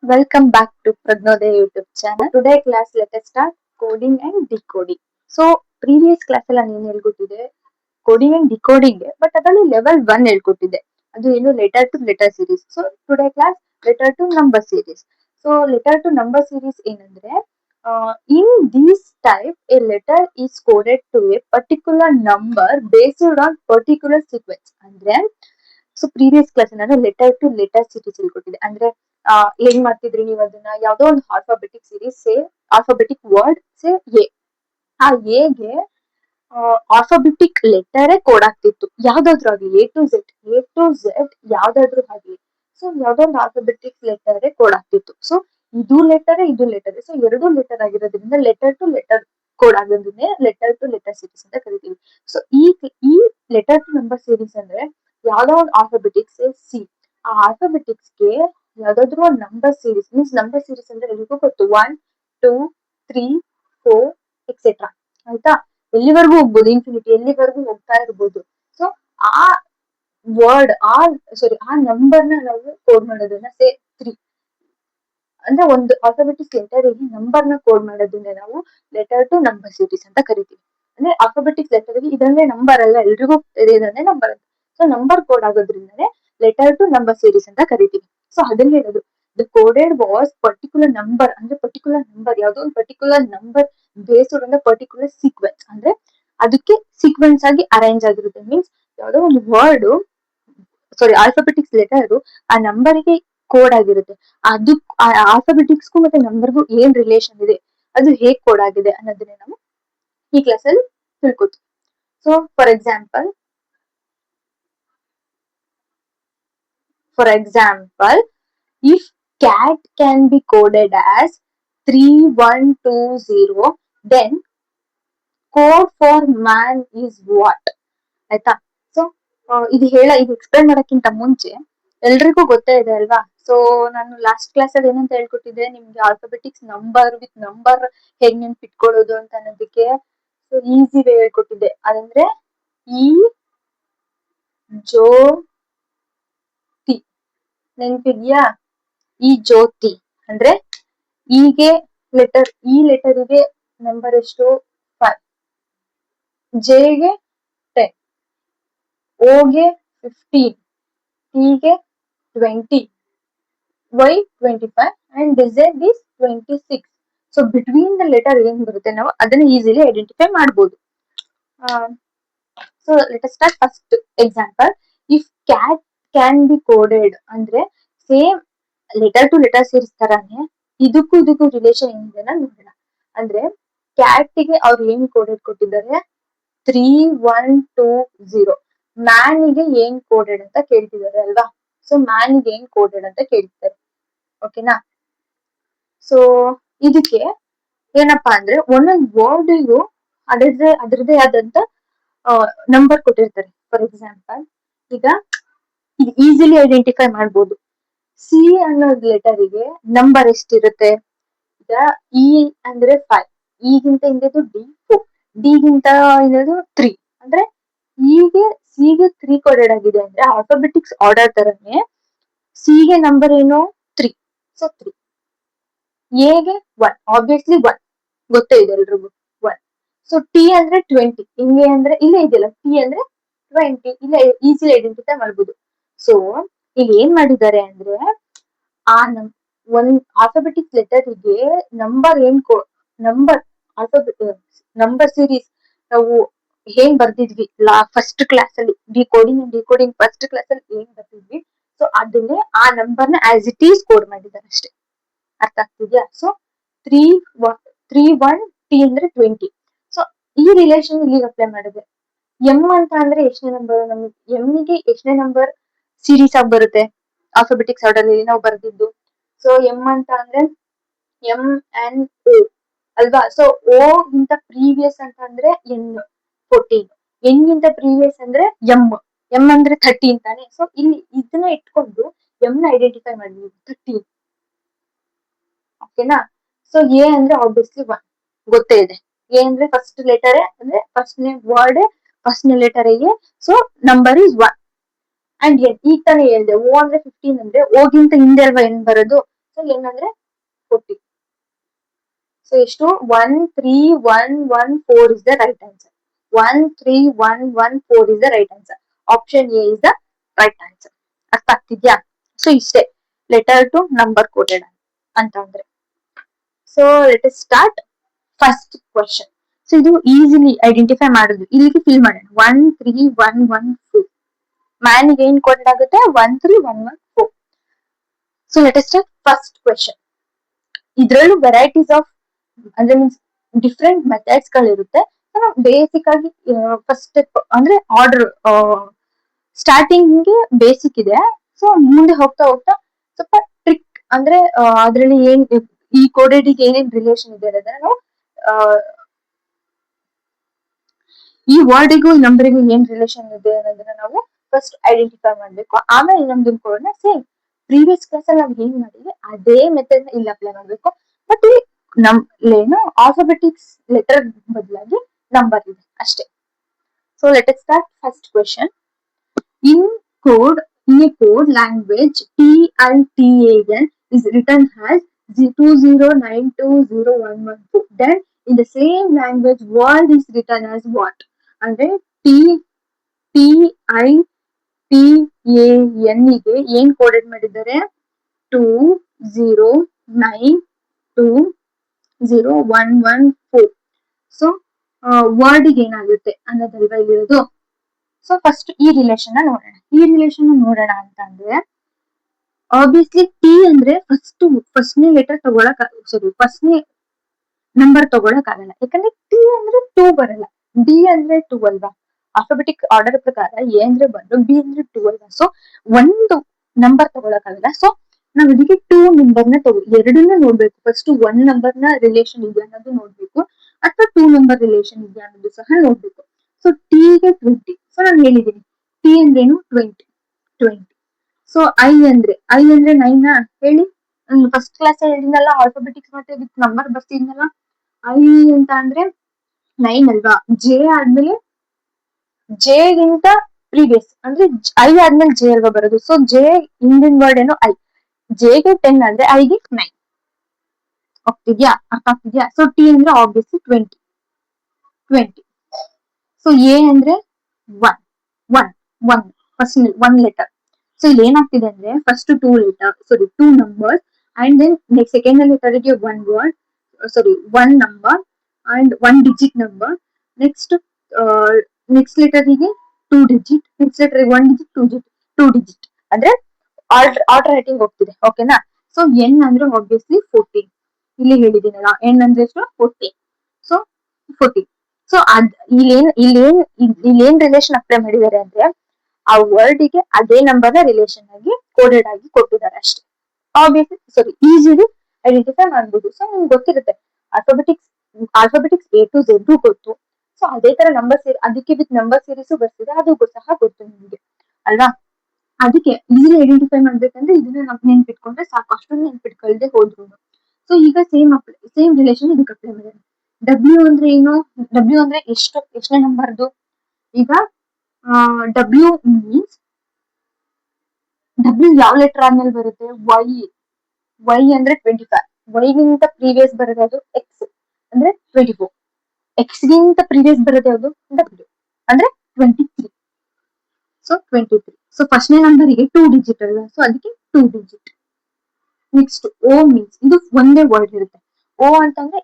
Welcome back to Pragnodaya YouTube channel. Today class let us start coding and decoding. So previous class ಎಲ್ಲ ನಾನು ಹೇಳ್ಕೊಟ್ಟಿದ್ದೆ coding and decoding but ಅದರಲ್ಲಿ level 1 ಹೇಳ್ಕೊಟ್ಟಿದ್ದೆ. ಅದು ಏನು letter to letter series. So today class letter to number series. So letter to number series ಏನಂದ್ರೆ in this type a letter is coded to a particular number based on particular sequence. ಅಂದ್ರೆ so previous class ನಾನು letter to letter series ಹೇಳ್ಕೊಟ್ಟಿದ್ದೆ. ಅಂದ್ರೆ ಏನ್ ಮಾಡ್ತಿದ್ರಿ ನೀವು ಅದನ್ನ ಯಾವ್ದೋ ಒಂದು alphabetic series say alphabetic word say A. ಆ ಎಗೆ ಆಲ್ಫಾಬೆಟಿಕ್ ಲೆಟರೇ ಕೋಡ್ ಆಗ್ತಿತ್ತು. ಯಾವ್ದಾದ್ರು ಆಗ್ಲಿ ಎ ಟು ಝೆಡ್ ಯಾವ್ದಾದ್ರು ಆಗ್ಲಿ. ಸೊ ಯಾವ್ದೋ ಒಂದು ಆಲ್ಫಾಬೆಟಿಕ್ ಲೆಟರೇ ಕೋಡ್ ಆಗ್ತಿತ್ತು. ಸೊ ಇದು ಲೆಟರ್ ಸೊ ಎರಡು ಲೆಟರ್ ಆಗಿರೋದ್ರಿಂದ ಲೆಟರ್ ಟು ಲೆಟರ್ ಕೋಡ್ ಆಗೋದನ್ನೇ ಲೆಟರ್ ಟು ಲೆಟರ್ ಸೀರೀಸ್ ಅಂತ ಕರಿತೀವಿ. ಸೊ ಈ ಲೆಟರ್ ಟು ನಂಬರ್ ಸೀರೀಸ್ ಅಂದ್ರೆ ಯಾವ್ದೋ ಒಂದು ಆಲ್ಫಾಬೆಟಿಕ್ಸ್ ಸಿ, ಆ ಆಲ್ಫಾಬೆಟಿಕ್ಸ್ ಗೆ ಯಾವ್ದಾದ್ರು ಒಂದು number series means number series ಅಂದ್ರೆ ಎಲ್ರಿಗೂ ಗೊತ್ತು 1 2 3 4 ಎಕ್ಸೆಟ್ರಾ. ಆಯ್ತಾ, ಎಲ್ಲಿವರೆಗೂ ಹೋಗ್ಬೋದು, ಇನ್ಫಿನಿಟಿ ಎಲ್ಲಿವರೆಗೂ ಹೋಗ್ತಾ ಇರ್ಬೋದು. ಸೊ ಆ ವರ್ಡ್ ಆ ನಂಬರ್ ನಾವು ಕೋಡ್ ಮಾಡೋದನ್ನ ಸೇ 3 ಅಂದ್ರೆ ಒಂದು ಆಲ್ಫಾಬೆಟಿಕ್ ಲೆಟರ್ ಗೆ ನಂಬರ್ ನ ಕೋಡ್ ಮಾಡೋದನ್ನ ನಾವು ಲೆಟರ್ ಟು ನಂಬರ್ ಸೀರೀಸ್ ಅಂತ ಕರಿತೀವಿ. ಅಂದ್ರೆ ಆಲ್ಫಾಬೆಟಿಕ್ ಲೆಟರ್ ಗೆ ಇದಂದ್ರೆ ನಂಬರ್ ಅಲ್ಲ, ಎಲ್ರಿಗೂ ಇದಂದ್ರೆ ನಂಬರ್ ಅಂತ. ಸೊ ನಂಬರ್ ಕೋಡ್ ಆಗೋದ್ರಿಂದನೇ ಲೆಟರ್ ಟು ನಂಬರ್ ಸೀರೀಸ್ ಅಂತ ಕರಿತೀವಿ. ಸೊ ಅದನ್ನ ಹೇಳೋದು the coded was particular number. ಅಂದ್ರೆ ಪರ್ಟಿಕ್ಯುಲರ್ ನಂಬರ್ ಯಾವ್ದೋ ಒಂದು particular number based on particular sequence. ಅಂದ್ರೆ ಅದಕ್ಕೆ ಸೀಕ್ವೆನ್ಸ್ ಆಗಿ ಅರೇಂಜ್ ಆಗಿರುತ್ತೆ. ಮೀನ್ಸ್ ಯಾವ್ದೋ ಒಂದು ವರ್ಡ್ ಆಲ್ಫಾಬೆಟಿಕ್ಸ್ ಲೆಟರ್ ಆ ನಂಬರ್ಗೆ ಕೋಡ್ ಆಗಿರುತ್ತೆ. ಅದು ಆಲ್ಫಾಬೆಟಿಕ್ಸ್ಗೂ ಮತ್ತೆ ನಂಬರ್ಗೂ ಏನ್ ರಿಲೇಷನ್ ಇದೆ, ಅದು ಹೇಗ್ ಕೋಡ್ ಆಗಿದೆ ಅನ್ನೋದನ್ನ ನಾವು ಈ ಕ್ಲಾಸ್ ಅಲ್ಲಿ ತಿಳ್ಕೊತೀವಿ. So for example if cat can be coded as 3120, then code for man is what? ಆಯ್ತಾ. ಸೊ ಇದು ಎಕ್ಸ್ಪ್ಲೈನ್ ಮಾಡಕ್ಕಿಂತ ಮುಂಚೆ ಎಲ್ರಿಗೂ ಗೊತ್ತೇ ಇದೆ ಅಲ್ವಾ. ಸೊ ನಾನು ಲಾಸ್ಟ್ ಕ್ಲಾಸ್ ಅಲ್ಲಿ ಏನಂತ ಹೇಳ್ಕೊಟ್ಟಿದ್ದೆ ನಿಮ್ಗೆ, ಆಲ್ಫಾಬೆಟಿಕ್ಸ್ ನಂಬರ್ ವಿತ್ ನಂಬರ್ ಹೇಗ್ ನೆನ್ಪಿಟ್ಕೊಳ್ಳೋದು ಅಂತ ಅನ್ನೋದಕ್ಕೆ ಸೊ ಈಸಿ ವೇ ಹೇಳ್ಕೊಟ್ಟಿದ್ದೆ. ಅದಂದ್ರೆ ಈ ಜ್ಯೋತಿ ನೆನ್ಪಿದ್ಯಾ? ಈ ಜ್ಯೋತಿ ಅಂದ್ರೆ ಈಗೆ ಲೆಟರ್, ಈ ಲೆಟರ್ಗೆ ನಂಬರ್ ಎಷ್ಟು 5, ಜೆಗೆ 10, ಓಗೆ 15, ಟಿಗೆ 20, Y 25 and Z is 26. So between the letter ಏನ್ ಬರುತ್ತೆ ನಾವು ಅದನ್ನ ಈಸಿಲಿ ಐಡೆಂಟಿಫೈ ಮಾಡಬಹುದು. So let us start first example. If cat can be coded ಅಂದ್ರೆ same letter to letter series ತರಾನೇ ಇದಕ್ಕೂ ರಿಲೇಷನ್ ಏನಿದೆ ನೋಡೋಣ. ಅಂದ್ರೆ ಕ್ಯಾಟ್ ಗೆ ಅವ್ರು ಏನ್ ಕೋಡೆಡ್ ಕೊಟ್ಟಿದ್ದಾರೆ 3120. ಮ್ಯಾನ್ ಗೆ ಏನ್ ಕೋಡೆಡ್ ಅಂತ ಕೇಳ್ತಿದ್ದಾರೆ ಅಲ್ವಾ. ಸೊ ಮ್ಯಾನ್ ಗೆ ಏನ್ ಕೋಡೆಡ್ ಅಂತ ಕೇಳ್ತಿದ್ದಾರೆ. ಓಕೆನಾ. ಸೊ ಇದಕ್ಕೆ ಏನಪ್ಪಾ ಅಂದ್ರೆ ಒಂದೊಂದು ವರ್ಡ್ಗೂ ಅದರದೇ ಆದಂತ ನಂಬರ್ ಕೊಟ್ಟಿರ್ತಾರೆ. ಫಾರ್ ಎಕ್ಸಾಂಪಲ್ ಈಗ ಇದು ಈಸಿಲಿ ಐಡೆಂಟಿಫೈ ಮಾಡ್ಬೋದು. ಸಿ ಅನ್ನೋ ಲೆಟರಿಗೆ ನಂಬರ್ ಎಷ್ಟಿರುತ್ತೆ? ಈಗ ಇ ಅಂದ್ರೆ 5, ಈಗಿಂತ ಹಿಂದಿದ್ದು ಡಿ 4, ಡಿಗಿಂತ ಹಿಂದಿದ್ದು 3. ಅಂದ್ರೆ ಗೆ ಸಿಗೆ 3 ಕೋಡೆಡ್ ಆಗಿದೆ ಅಂದ್ರೆ ಆಲ್ಫಾಬೆಟಿಕ್ಸ್ ಆರ್ಡರ್ ತರನೇ ಸಿಗೆ ನಂಬರ್ ಏನು 3. ಸೊ 3. ಎಗೆ 1, ಆಬ್ವಿಯಸ್ಲಿ 1 ಗೊತ್ತೇ ಇದೆ ಎಲ್ರಿಗೂ 1. ಸೊ ಟಿ ಅಂದ್ರೆ 20, ಹಿಂಗೆ ಅಂದ್ರೆ ಇಲ್ಲೇ ಇದೆಯಲ್ಲ ಟಿ ಅಂದ್ರೆ 20, ಇಲ್ಲ ಈಸಿಲಿ ಐಡೆಂಟಿಫೈ ಮಾಡ್ಬೋದು. ಸೊ ಇಲ್ಲಿ ಏನ್ ಮಾಡಿದ್ದಾರೆ ಅಂದ್ರೆ ಆ ಒಂದ್ ಆಲ್ಫಾಬೆಟಿಕ್ ಲೆಟರ್ಗೆ ನಂಬರ್ ನಂಬರ್ ಸೀರೀಸ್ ನಾವು ಏನ್ ಬರ್ದಿದ್ವಿ ಫಸ್ಟ್ ಕ್ಲಾಸ್ ಅಲ್ಲಿ ಡಿಕೋಡಿಂಗ್ ಫಸ್ಟ್ ಕ್ಲಾಸ್ ಅಲ್ಲಿ ಏನ್ ಬರ್ದಿದ್ವಿ, ಸೊ ಅದನ್ನೇ ಆ ನಂಬರ್ ನ ಆಸ್ ಇಟ್ ಈಸ್ ಕೋಡ್ ಮಾಡಿದ್ದಾರೆ ಅಷ್ಟೇ. ಅರ್ಥ ಆಗ್ತಿದ್ಯಾ? ಸೊ 31 ಟಿ ಅಂದ್ರೆ 20. ಸೊ ಈ ರಿಲೇಷನ್ ಇಲ್ಲಿ ಅಪ್ಲೈ ಮಾಡಿದೆ. ಎಂ ಅಂತ ಅಂದ್ರೆ ಎಷ್ಟನೇ ನಂಬರ್? ನಮ್ಗೆ ಎಂ ಗೆ ಎಷ್ಟನೇ ನಂಬರ್ ಸೀರೀಸ್ ಆಗಿ ಬರುತ್ತೆ ಆಲ್ಫಾಬೆಟಿಕ್ಸ್ ಆರ್ಡರ್ ಅಲ್ಲಿ ನಾವು ಬರ್ದಿದ್ದು? ಸೊ ಎಂ ಅಂತ ಅಂದ್ರೆ ಎಂ ಎನ್ ಓ ಅಲ್ವಾ. ಸೊ ಓ ಗಿಂತ ಪ್ರೀವಿಯಸ್ ಅಂತ ಅಂದ್ರೆ ಎನ್ 14, ಎನ್ ಗಿಂತ ಪ್ರೀವಿಯಸ್ ಅಂದ್ರೆ ಎಂ ಅಂದ್ರೆ 13 ತಾನೆ. ಸೊ ಇಲ್ಲಿ ಇದನ್ನ ಇಟ್ಕೊಂಡು ಎಂ ನ ಐಡೆಂಟಿಫೈ ಮಾಡಿದ್ವಿ 13. ಓಕೆನಾ. ಸೊ ಎ ಅಂದ್ರೆ ಆಬ್ವಿಯಸ್ಲಿ 1 ಗೊತ್ತೇ ಇದೆ. ಎ ಅಂದ್ರೆ ಫಸ್ಟ್ ಲೆಟರ್ ಅಂದ್ರೆ first word first letter A. So number is 1 and N. ಈಗ ತಾನೇ ಹೇಳಿದೆ ಓ ಅಂದ್ರೆ 15 ಅಂದ್ರೆ ಓಗಿಂತ ಹಿಂದೆ ಅಲ್ವಾ ಎನ್ ಬರೋದು. ಸೊ ಏನಂದ್ರೆ 40. ಸೊ ಎಷ್ಟು 13114 is the right answer. 13114 is the right answer. Option A is the right answer. ಅರ್ಥ ಆಗ್ತಿದ್ಯಾ? ಸೊ ಇಷ್ಟೇ ಲೆಟರ್ ಟು ನಂಬರ್ ಕೋಡೆಡ್ ಅಂತ ಅಂದ್ರೆ. So let us start first question. So ಇದು ಈಸಿಲಿ ಐಡೆಂಟಿಫೈ ಮಾಡೋದು, ಇಲ್ಲಿಗೆ ಫಿಲ್ ಮಾಡೋಣ. 13114 ಮ್ಯಾನ್ಗೆ ಏನ್ ಕೋಡೆಡ್ ಆಗುತ್ತೆ? 13114. So let us start first question. ಇದ್ರಲ್ಲೂ ವೆರೈಟೀಸ್ ಆಫ್ ಅಂದ್ರೆ ಮೀನ್ಸ್ ಡಿಫ್ರೆಂಟ್ ಮೆಥಡ್ಸ್ ಗಳಿರುತ್ತೆ. ಬೇಸಿಕ್ ಆಗಿ ಫಸ್ಟ್ ಸ್ಟೆಪ್ ಅಂದ್ರೆ ಆರ್ಡರ್ ಸ್ಟಾರ್ಟಿಂಗ್ಗೆ ಬೇಸಿಕ್ ಇದೆ. ಸೊ ಮುಂದೆ ಹೋಗ್ತಾ ಹೋಗ್ತಾ ಸ್ವಲ್ಪ ಟ್ರಿಕ್ ಅಂದ್ರೆ ಅದ್ರಲ್ಲಿ ಏನ್ ಈ ಕೋಡೆಡಿಗೆ ಏನೇನ್ ರಿಲೇಷನ್ ಇದೆ ಅನ್ನೋದನ್ನ ನಾವು ಈ ವರ್ಡಿಗೂ ಈ ನಂಬರಿಗೂ ಏನ್ ರಿಲೇಷನ್ ಇದೆ ಅನ್ನೋದನ್ನ ನಾವು ಫಸ್ಟ್ ಐಡೆಂಟಿಫೈ ಮಾಡ್ಬೇಕು. ಆಮೇಲೆ ಇನ್ನೊಂದನ್ನ ಕೂಡ ಸೇಮ್ ಪ್ರೀವಿಯಸ್ ಕ್ಲಾಸ್ ಅಲ್ಲಿ ನಾವು ಏನ್ ಮಾಡಿದ್ವಿ ಅದೇ ಮೆಥಡ್ ಇಲ್ಲಿ ಅಪ್ಲೈ ಮಾಡ್ಬೇಕು. ಬಟ್ ಇಲ್ಲಿ ಏನು ಆಲ್ಫಾಬೆಟಿಕ್ಸ್ ಲೆಟರ್ ಬದಲಾಗಿ ನಂಬರ್ ಇದೆ ಅಷ್ಟೇ. So let us start first question. In a code language, T and TAN is written as 20920114. Then in the same language, word is written as what? ಅಂದ್ರೆ TITAN ಗೆ ಏನ್ coded ಮಾಡಿದ್ದಾರೆ? 20920114. So word ಏನಾಗುತ್ತೆ ಅನ್ನೋದಲ್ವಾ ಇಲ್ಲಿರೋದು. So first ಈ relation ನೋಡೋಣ ಅಂತ ಅಂದ್ರೆ ಆಬ್ವಿಯಸ್ಲಿ ಟಿ ಅಂದ್ರೆ ಫಸ್ಟ್ನೇ ಲೆಟರ್ ತಗೊಳಕ್ ಫಸ್ಟ್ನೇ ನಂಬರ್ ತಗೊಳಕ್ ಆಗಲ್ಲ, ಯಾಕಂದ್ರೆ ಟಿ ಅಂದ್ರೆ 2 ಬರಲ್ಲ, ಡಿ ಅಂದ್ರೆ 2 ಅಲ್ವಾ. ಆಲ್ಫಾಬೆಟಿಕ್ ಆರ್ಡರ್ ಪ್ರಕಾರ ಎ ಅಂದ್ರೆ 1, ಬಿ ಅಂದ್ರೆ 2 ಅಲ್ವಾ. ಸೊ ಒಂದು ನಂಬರ್ ತಗೊಳಕ್ ಆಗಲ್ಲ. ಸೊ ನಾವ್ ಇದಕ್ಕೆ 2 ನಂಬರ್ನ ಎರಡನ್ನ ನೋಡ್ಬೇಕು. ಫಸ್ಟ್ 1 ನಂಬರ್ನ ರಿಲೇಷನ್ ಇದೆಯಾ ಅನ್ನೋದು ನೋಡ್ಬೇಕು, ಅಥವಾ 2 ನಂಬರ್ ರಿಲೇಷನ್ ಇದೆಯಾ ಅನ್ನೋದು ಸಹ ನೋಡ್ಬೇಕು. ಸೊ ಟಿಗೆ 20. ಸೊ ನಾನು ಹೇಳಿದ್ದೀನಿ ಟಿ ಅಂದ್ರೇನು 20. ಸೊ ಐ ಅಂದ್ರೆ 9 ಹೇಳಿ. ಫಸ್ಟ್ ಕ್ಲಾಸ್ ಹೇಳಿದ್ನಲ್ಲ, ಆಲ್ಫಾಬೆಟಿಕ್ಸ್ ಮತ್ತೆ ವಿತ್ ನಂಬರ್ ಬರ್ತಿದ್ನಲ್ಲ. ಐ ಅಂತ ಅಂದ್ರೆ 9 ಅಲ್ವಾ. ಜೆ ಆದ್ಮೇಲೆ ಜೆಗಿಂತ ಪ್ರೀವಿಯಸ್ ಅಂದ್ರೆ ಐ ಆದ್ಮೇಲೆ ಜೆ ಅಲ್ವಾ ಬರೋದು. ಸೊ ಜೆ ಹಿಂದಿನ ವರ್ಡ್ ಏನು ಐ. ಜೆಗೆ 10 ಅಂದ್ರೆ ಐಗೆ 9. ಹೋಗ್ತಿದ್ಯಾ? ಅರ್ಥ ಆಗ್ತಿದ್ಯಾ? ಸೊ ಟಿ ಅಂದ್ರೆ ಆಬ್ವಿಯಸ್ಲಿ 20. ಸೊ ಎ ಅಂದ್ರೆ 1 ಫಸ್ಟ್ 1 ಲೆಟರ್. ಸೊ ಇಲ್ಲಿ ಏನಾಗ್ತಿದೆ ಅಂದ್ರೆ first 2 numbers and then second ಲೆಟರ್ಗೆ 1 word, 1 number and 1 digit number. Next ಲೆಟರ್ಗೆ 2 digit, next letter 1 digit, 2 digit ಅಂದ್ರೆ ಆಲ್ಟರ್ನೇಟಿಂಗ್ ಹೋಗ್ತಿದೆ. ಓಕೆನಾ? ಸೊ ಎನ್ ಅಂದ್ರೆ ಆಬ್ವಿಯಸ್ಲಿ 14. ಇಲ್ಲಿ ಹೇಳಿದ್ದೀನಲ್ಲ, ಎನ್ ಅಂದ್ರೆ ಎಷ್ಟು? 14. ಸೊ 14. ಸೊ ಇಲ್ಲೇನ್ ರಿಲೇಷನ್ ಅಪ್ಲೈ ಮಾಡಿದ್ದಾರೆ ಅಂದ್ರೆ ಆ ವರ್ಡ್ಗೆ ಅದೇ ನಂಬರ್ನ ರಿಲೇಷನ್ ಆಗಿ ಕೋಡೆಡ್ ಆಗಿ ಕೊಟ್ಟಿದ್ದಾರೆ ಅಷ್ಟೇ. ಆಬ್ವಿಯಸ್ಲಿ ಈಸಿಲಿ ಐಡೆಂಟಿಫೈ ಮಾಡ್ಬೋದು. ಸೊ ನಿಮ್ಗೆ ಗೊತ್ತಿರುತ್ತೆ ಆಲ್ಫಾಬೆಟಿಕ್ಸ್ A to Z ಗೊತ್ತು. ಸೊ ಅದೇ ತರ ಅದಕ್ಕೆ ವಿತ್ ನಂಬರ್ ಸೀರೀಸ್ ಬರ್ತಿದೆ, ಅದು ಸಹ ಗೊತ್ತು ನಿಮ್ಗೆ ಅಲ್ವಾ. ಅದಕ್ಕೆ ಈಸಿಲಿ ಐಡೆಂಟಿಫೈ ಮಾಡ್ಬೇಕಂದ್ರೆ ಇದನ್ನ ನಾವು ನೆನ್ಪಿಟ್ಕೊಂಡ್ರೆ ಸಾಕು, ಅಷ್ಟೊಂದು ನೆನ್ಪಿಟ್ಕೊಳ್ದೆ ಹೋದ್ರು. ಸೊ ಈಗ ಸೇಮ್ ರಿಲೇಷನ್ ಇದಕ್ಕೆ ಅಪ್ಲೈ ಮಾಡೋಣ. ಡಬ್ಲ್ಯೂ ಅಂದ್ರೆ ಏನು? ಡಬ್ಲ್ಯೂ ಅಂದ್ರೆ ಎಷ್ಟನೇ ನಂಬರ್ದು? ಈಗ ಡಬ್ಲ್ಯೂ ಮೀನ್ಸ್ ಡಬ್ಲ್ಯೂ ಯಾವ ಲೆಟರ್ ಆದ್ಮೇಲೆ ಬರುತ್ತೆ? ವೈ ಅಂದ್ರೆ 25. ವೈಗಿಂತ ಪ್ರೀವಿಯಸ್ ಬರೋದು ಅದು ಎಕ್ಸ್ ಅಂದ್ರೆ 24. ಎಕ್ಸ್ ಗಿಂತ ಪ್ರೀವಿಯಸ್ ಬರೋದು ಯಾವುದು? ಡಬ್ಲ್ಯೂ ಅಂದ್ರೆ 23. ಸೊ 23. ಸೊ ಫಸ್ಟ್ನೇ ನಂಬರಿಗೆ 2 ಡಿಜಿಟ್ ಅಲ್ವಾ. ಸೊ ಅದಕ್ಕೆ 2 ಡಿಜಿಟ್. ನೆಕ್ಸ್ಟ್ ಓ ಮೀನ್ಸ್ ಇದು ಒಂದೇ ವರ್ಡ್ ಇರುತ್ತೆ. ಓ ಅಂತಂದ್ರೆ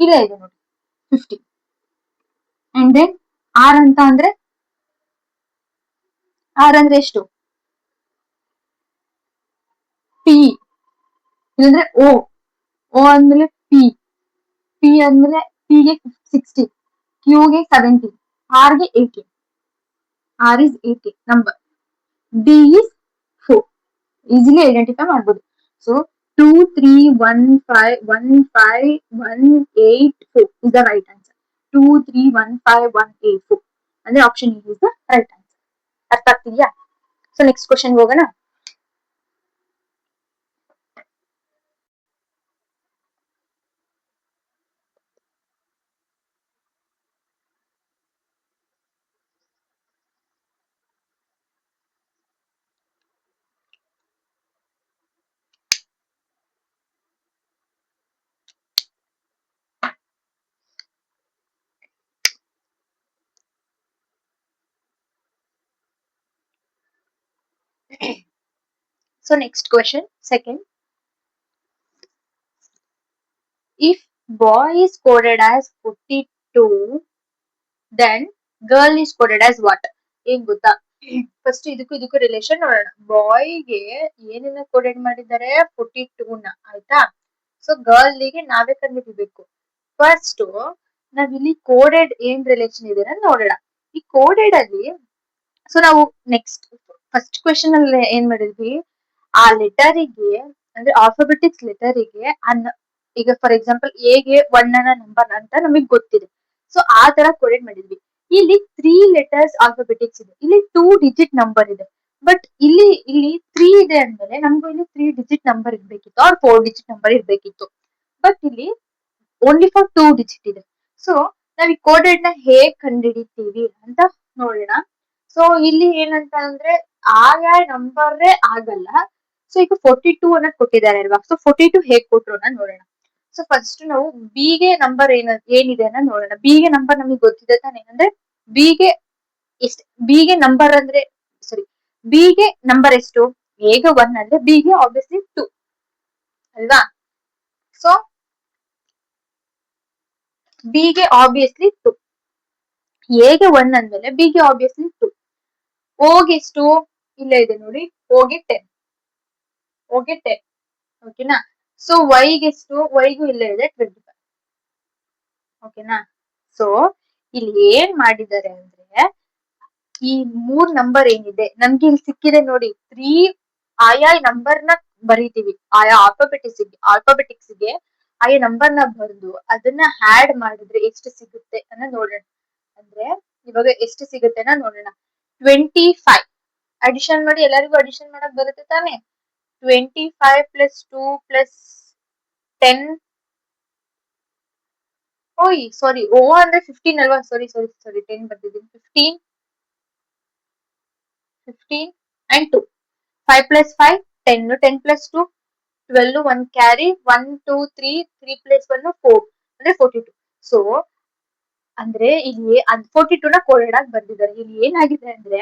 ಇಲ್ಲೇ ಇದೆ ನೋಡಿ 50. ಅಂಡ್ ದೆನ್ ಆರ್ ಅಂದ್ರೆ ಎಷ್ಟು? ಪಿ. ಇಲ್ಲಂದ್ರೆ ಓ ಅಂದ್ಮೇಲೆ ಪಿ ಅಂದ್ಮೇಲೆ ಪಿಗೆ 60, ಕ್ಯೂಗೆ 70, ಆರ್ಗೆ 80. R is 80 number. D is 4. Easily identify ಮಾಡ್ಬೋದು. So 231515184 is the right answer. 2315184 ಅಂದ್ರೆ option is the right answer. ಅರ್ಥ ಆಗ್ತಿದ್ಯಾ? ಸೊ ನೆಕ್ಸ್ಟ್ ಕ್ವಶನ್ ಹೋಗೋಣ. So next question, second. If boy is coded as 42, then girl is coded as what? ಏನ್ ಗೊತ್ತಾ? First ಇದಕ್ಕೂ relation ನೋಡೋಣ. ಬಾಯ್ಗೆ ಏನನ್ನ ಕೋಡೆಡ್ ಮಾಡಿದ್ದಾರೆ? 42ನ, ಆಯ್ತಾ? ಸೊ ಗರ್ಲ್ಗೆ ನಾವೇ ಕಂಡುಹಿಡಿಬೇಕು. ಫಸ್ಟ್ ನಾವಿಲ್ಲಿ ಕೋಡೆಡ್ ಏನ್ ರಿಲೇಷನ್ ಇದೆ ನೋಡೋಣ. ಈ ಕೋಡೆಡ್ ಅಲ್ಲಿ ಸೊ ನಾವು ನೆಕ್ಸ್ಟ್ ಫಸ್ಟ್ ಕ್ವೆಶನ್ ಅಲ್ಲಿ ಏನ್ ಮಾಡಿದ್ವಿ, ಆ ಲೆಟರಿಗೆ ಅಂದ್ರೆ ಆಲ್ಫಾಬೆಟಿಕ್ಸ್ ಲೆಟರಿಗೆ ಈಗ ಫಾರ್ ಎಕ್ಸಾಂಪಲ್ ಎಗೆ 1 ಅನ್ನ ನಂಬರ್ ಅಂತ ನಮಗ್ ಗೊತ್ತಿದೆ. ಸೊ ಆ ತರ ಕೋಡೆಡ್ ಮಾಡಿದ್ವಿ. ಇಲ್ಲಿ 3 ಲೆಟರ್ಸ್ ಆಲ್ಫಾಬೆಟಿಕ್ಸ್ ಇದೆ, ಇಲ್ಲಿ 2 ಡಿಜಿಟ್ ನಂಬರ್ ಇದೆ. ಬಟ್ ಇಲ್ಲಿ 3 ಇದೆ ಅಂದ್ಮೇಲೆ ನಮ್ಗೂ ಇಲ್ಲಿ 3 ಡಿಜಿಟ್ ನಂಬರ್ ಇರ್ಬೇಕಿತ್ತು, ಆರ್ 4 ಡಿಜಿಟ್ ನಂಬರ್ ಇರ್ಬೇಕಿತ್ತು. ಬಟ್ ಇಲ್ಲಿ ಓನ್ಲಿ ಫಾರ್ 2 ಡಿಜಿಟ್ ಇದೆ. ಸೊ ನಾವ್ ಈ ಕೋಡೆಡ್ ನ ಹೇಗ್ ಕಂಡುಹಿಡಿತೀವಿ ಅಂತ ನೋಡೋಣ. ಸೊ ಇಲ್ಲಿ ಏನಂತ ಅಂದ್ರೆ ಆಯಾ ನಂಬರೇ ಆಗಲ್ಲ. ಸೊ ಈಗ 42 ಅನ್ನೋದು ಕೊಟ್ಟಿದ್ದಾರೆ ಅಲ್ವಾ? ಸೊ 42 ಹೇಗ್ ಕೊಟ್ರು ಅನ್ನೋದ್ ನೋಡೋಣ. ಸೊ ಫಸ್ಟ್ ನಾವು ಬಿ ಗೆ ನಂಬರ್ ಏನಿದೆ ಅನ್ನೋದ್ ನೋಡೋಣ. ಬಿ ಗೆ ನಂಬರ್ ನಮಗೆ ಗೊತ್ತಿದೆ ತಾನೆ? ಅಂದ್ರೆ ಬಿ ಗೆ ನಂಬರ್ ಅಂದ್ರೆ ಸಾರಿ, ಬಿ ಗೆ ನಂಬರ್ ಎಷ್ಟು? ಎ ಗೆ 1 ಅಂದ್ರೆ ಬಿ ಗೆ ಆಬ್ವಿಯಸ್ಲಿ 2 ಅಲ್ವಾ? ಸೊ ಬಿ ಗೆ ಆಬ್ವಿಯಸ್ಲಿ 2, ಎ ಗೆ 1 ಅಂದ್ಮೇಲೆ ಬಿ ಗೆ ಆಬ್ವಿಯಸ್ಲಿ 2. ಓಗೆ ಎಷ್ಟು? ಇಲ್ಲೇ ಇದೆ ನೋಡಿ, ಓಗೆ 10, ಓಗೆ 10. ಓಕೆನಾ? ಸೊ ವೈಗೆ ಎಷ್ಟು? ವೈಗೂ ಇಲ್ಲೇ ಇದೆ 25. ಓಕೆನಾ? ಸೊ ಇಲ್ಲಿ ಏನ್ ಮಾಡಿದ್ದಾರೆ ಅಂದ್ರೆ ಈ 3 ನಂಬರ್ ಏನಿದೆ ನಮ್ಗೆ ಇಲ್ಲಿ ಸಿಕ್ಕಿದೆ ನೋಡಿ, 3 ಆಯಾ ನಂಬರ್ ನ ಬರೀತೀವಿ. ಆಯಾ ಆಲ್ಫಾಬೆಟಿಕ್ಸ್ ಗೆ ಆಯಾ ನಂಬರ್ ನ ಬರೆದು ಅದನ್ನ ಆಡ್ ಮಾಡಿದ್ರೆ ಎಷ್ಟು ಸಿಗುತ್ತೆ ಅನ್ನೋ ನೋಡೋಣ. ಅಂದ್ರೆ ಇವಾಗ ಎಷ್ಟು ಸಿಗುತ್ತೆ ಅನ್ನೋ ನೋಡೋಣ. 25 ಅಡಿಷನ್ ಮಾಡಿ, ಎಲ್ಲರಿಗೂ ಅಡಿಷನ್ ಮಾಡಕ್ ಬರುತ್ತೆ ತಾನೆ? 25 ಪ್ಲಸ್ 2 ಪ್ಲಸ್ 10. ಓಯ್ ಸಾರಿ, ಓ ಅಂದ್ರೆ 15 ಅಲ್ವಾ? ಸಾರಿ 10 ಬರ್ತಿದ್ದೀನಿ. 15 and 2. 5 plus 5 10, 10 plus 2 12, 1 carry, 1 2 3 3 plus 1 4 ಅಂದ್ರೆ 42. ಸೊ ಅಂದ್ರೆ ಇಲ್ಲಿ 42 ನ ಕೋಡೆಡ್ ಆಗಿ ಬರ್ದಿದ್ದಾರೆ. ಇಲ್ಲಿ ಏನಾಗಿದೆ ಅಂದ್ರೆ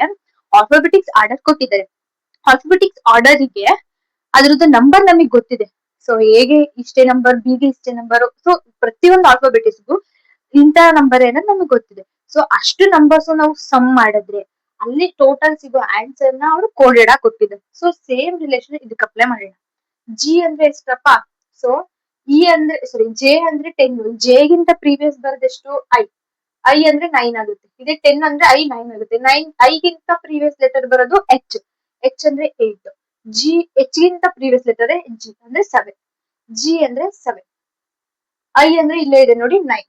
ಆಲ್ಫಾಬೆಟಿಕ್ಸ್ ಆರ್ಡರ್ ಕೊಟ್ಟಿದ್ದಾರೆ. ಆಲ್ಫಾಬೆಟಿಕ್ಸ್ ಆರ್ಡರ್ ಗೆ ಅದ್ರದ್ದು ನಂಬರ್ ನಮಗೆ ಗೊತ್ತಿದೆ. ಸೊ ಎಗೆ ಇಷ್ಟೇ ನಂಬರ್, ಬಿ ಗೆ ಇಷ್ಟೇ ನಂಬರ್. ಸೊ ಪ್ರತಿಯೊಂದು ಆಲ್ಫಾಬೆಟಿಕ್ಸ್ಗೂ ಇಂತ ನಂಬರ್ ಏನೋ ನಮಗೆ ಗೊತ್ತಿದೆ. ಸೊ ಅಷ್ಟು ನಂಬರ್ಸ್ ನಾವು ಸಮ್ ಮಾಡಿದ್ರೆ ಅಲ್ಲಿ ಟೋಟಲ್ ಸಿಗೋ ಆನ್ಸರ್ ನ ಅವರು ಕೋಡೆಡ್ ಆಗಿ ಕೊಟ್ಟಿದ್ದಾರೆ. ಸೊ ಸೇಮ್ ರಿಲೇಷನ್ ಇದಕ್ಕೆ ಅಪ್ಲೈ ಮಾಡೋಣ. ಜಿ ಅಂದ್ರೆ ಎಷ್ಟಪ್ಪ? ಸೊ ಇ ಅಂದ್ರೆ ಸಾರಿ ಜೆ ಅಂದ್ರೆ 10. ಜೆ ಗಿಂತ ಪ್ರೀವಿಯಸ್ ಬರೋದೆಷ್ಟು? ಐ ಅಂದ್ರೆ 9 ಆಗುತ್ತೆ. ಇದೇ 10 ಅಂದ್ರೆ ಐ 9 ಆಗುತ್ತೆ. 9 ಐ ಗಿಂತ ಪ್ರೀವಿಯಸ್ ಲೆಟರ್ ಬರೋದು ಎಚ್ ಅಂದ್ರೆ 8. ಜಿ ಎಚ್ ಗಿಂತ ಪ್ರೀವಿಯಸ್ ಲೆಟರ್ ಜಿ ಅಂದ್ರೆ 7. ಜಿ ಅಂದ್ರೆ 7. ಐ ಅಂದ್ರೆ ಇಲ್ಲೇ ಇದೆ ನೋಡಿ 9.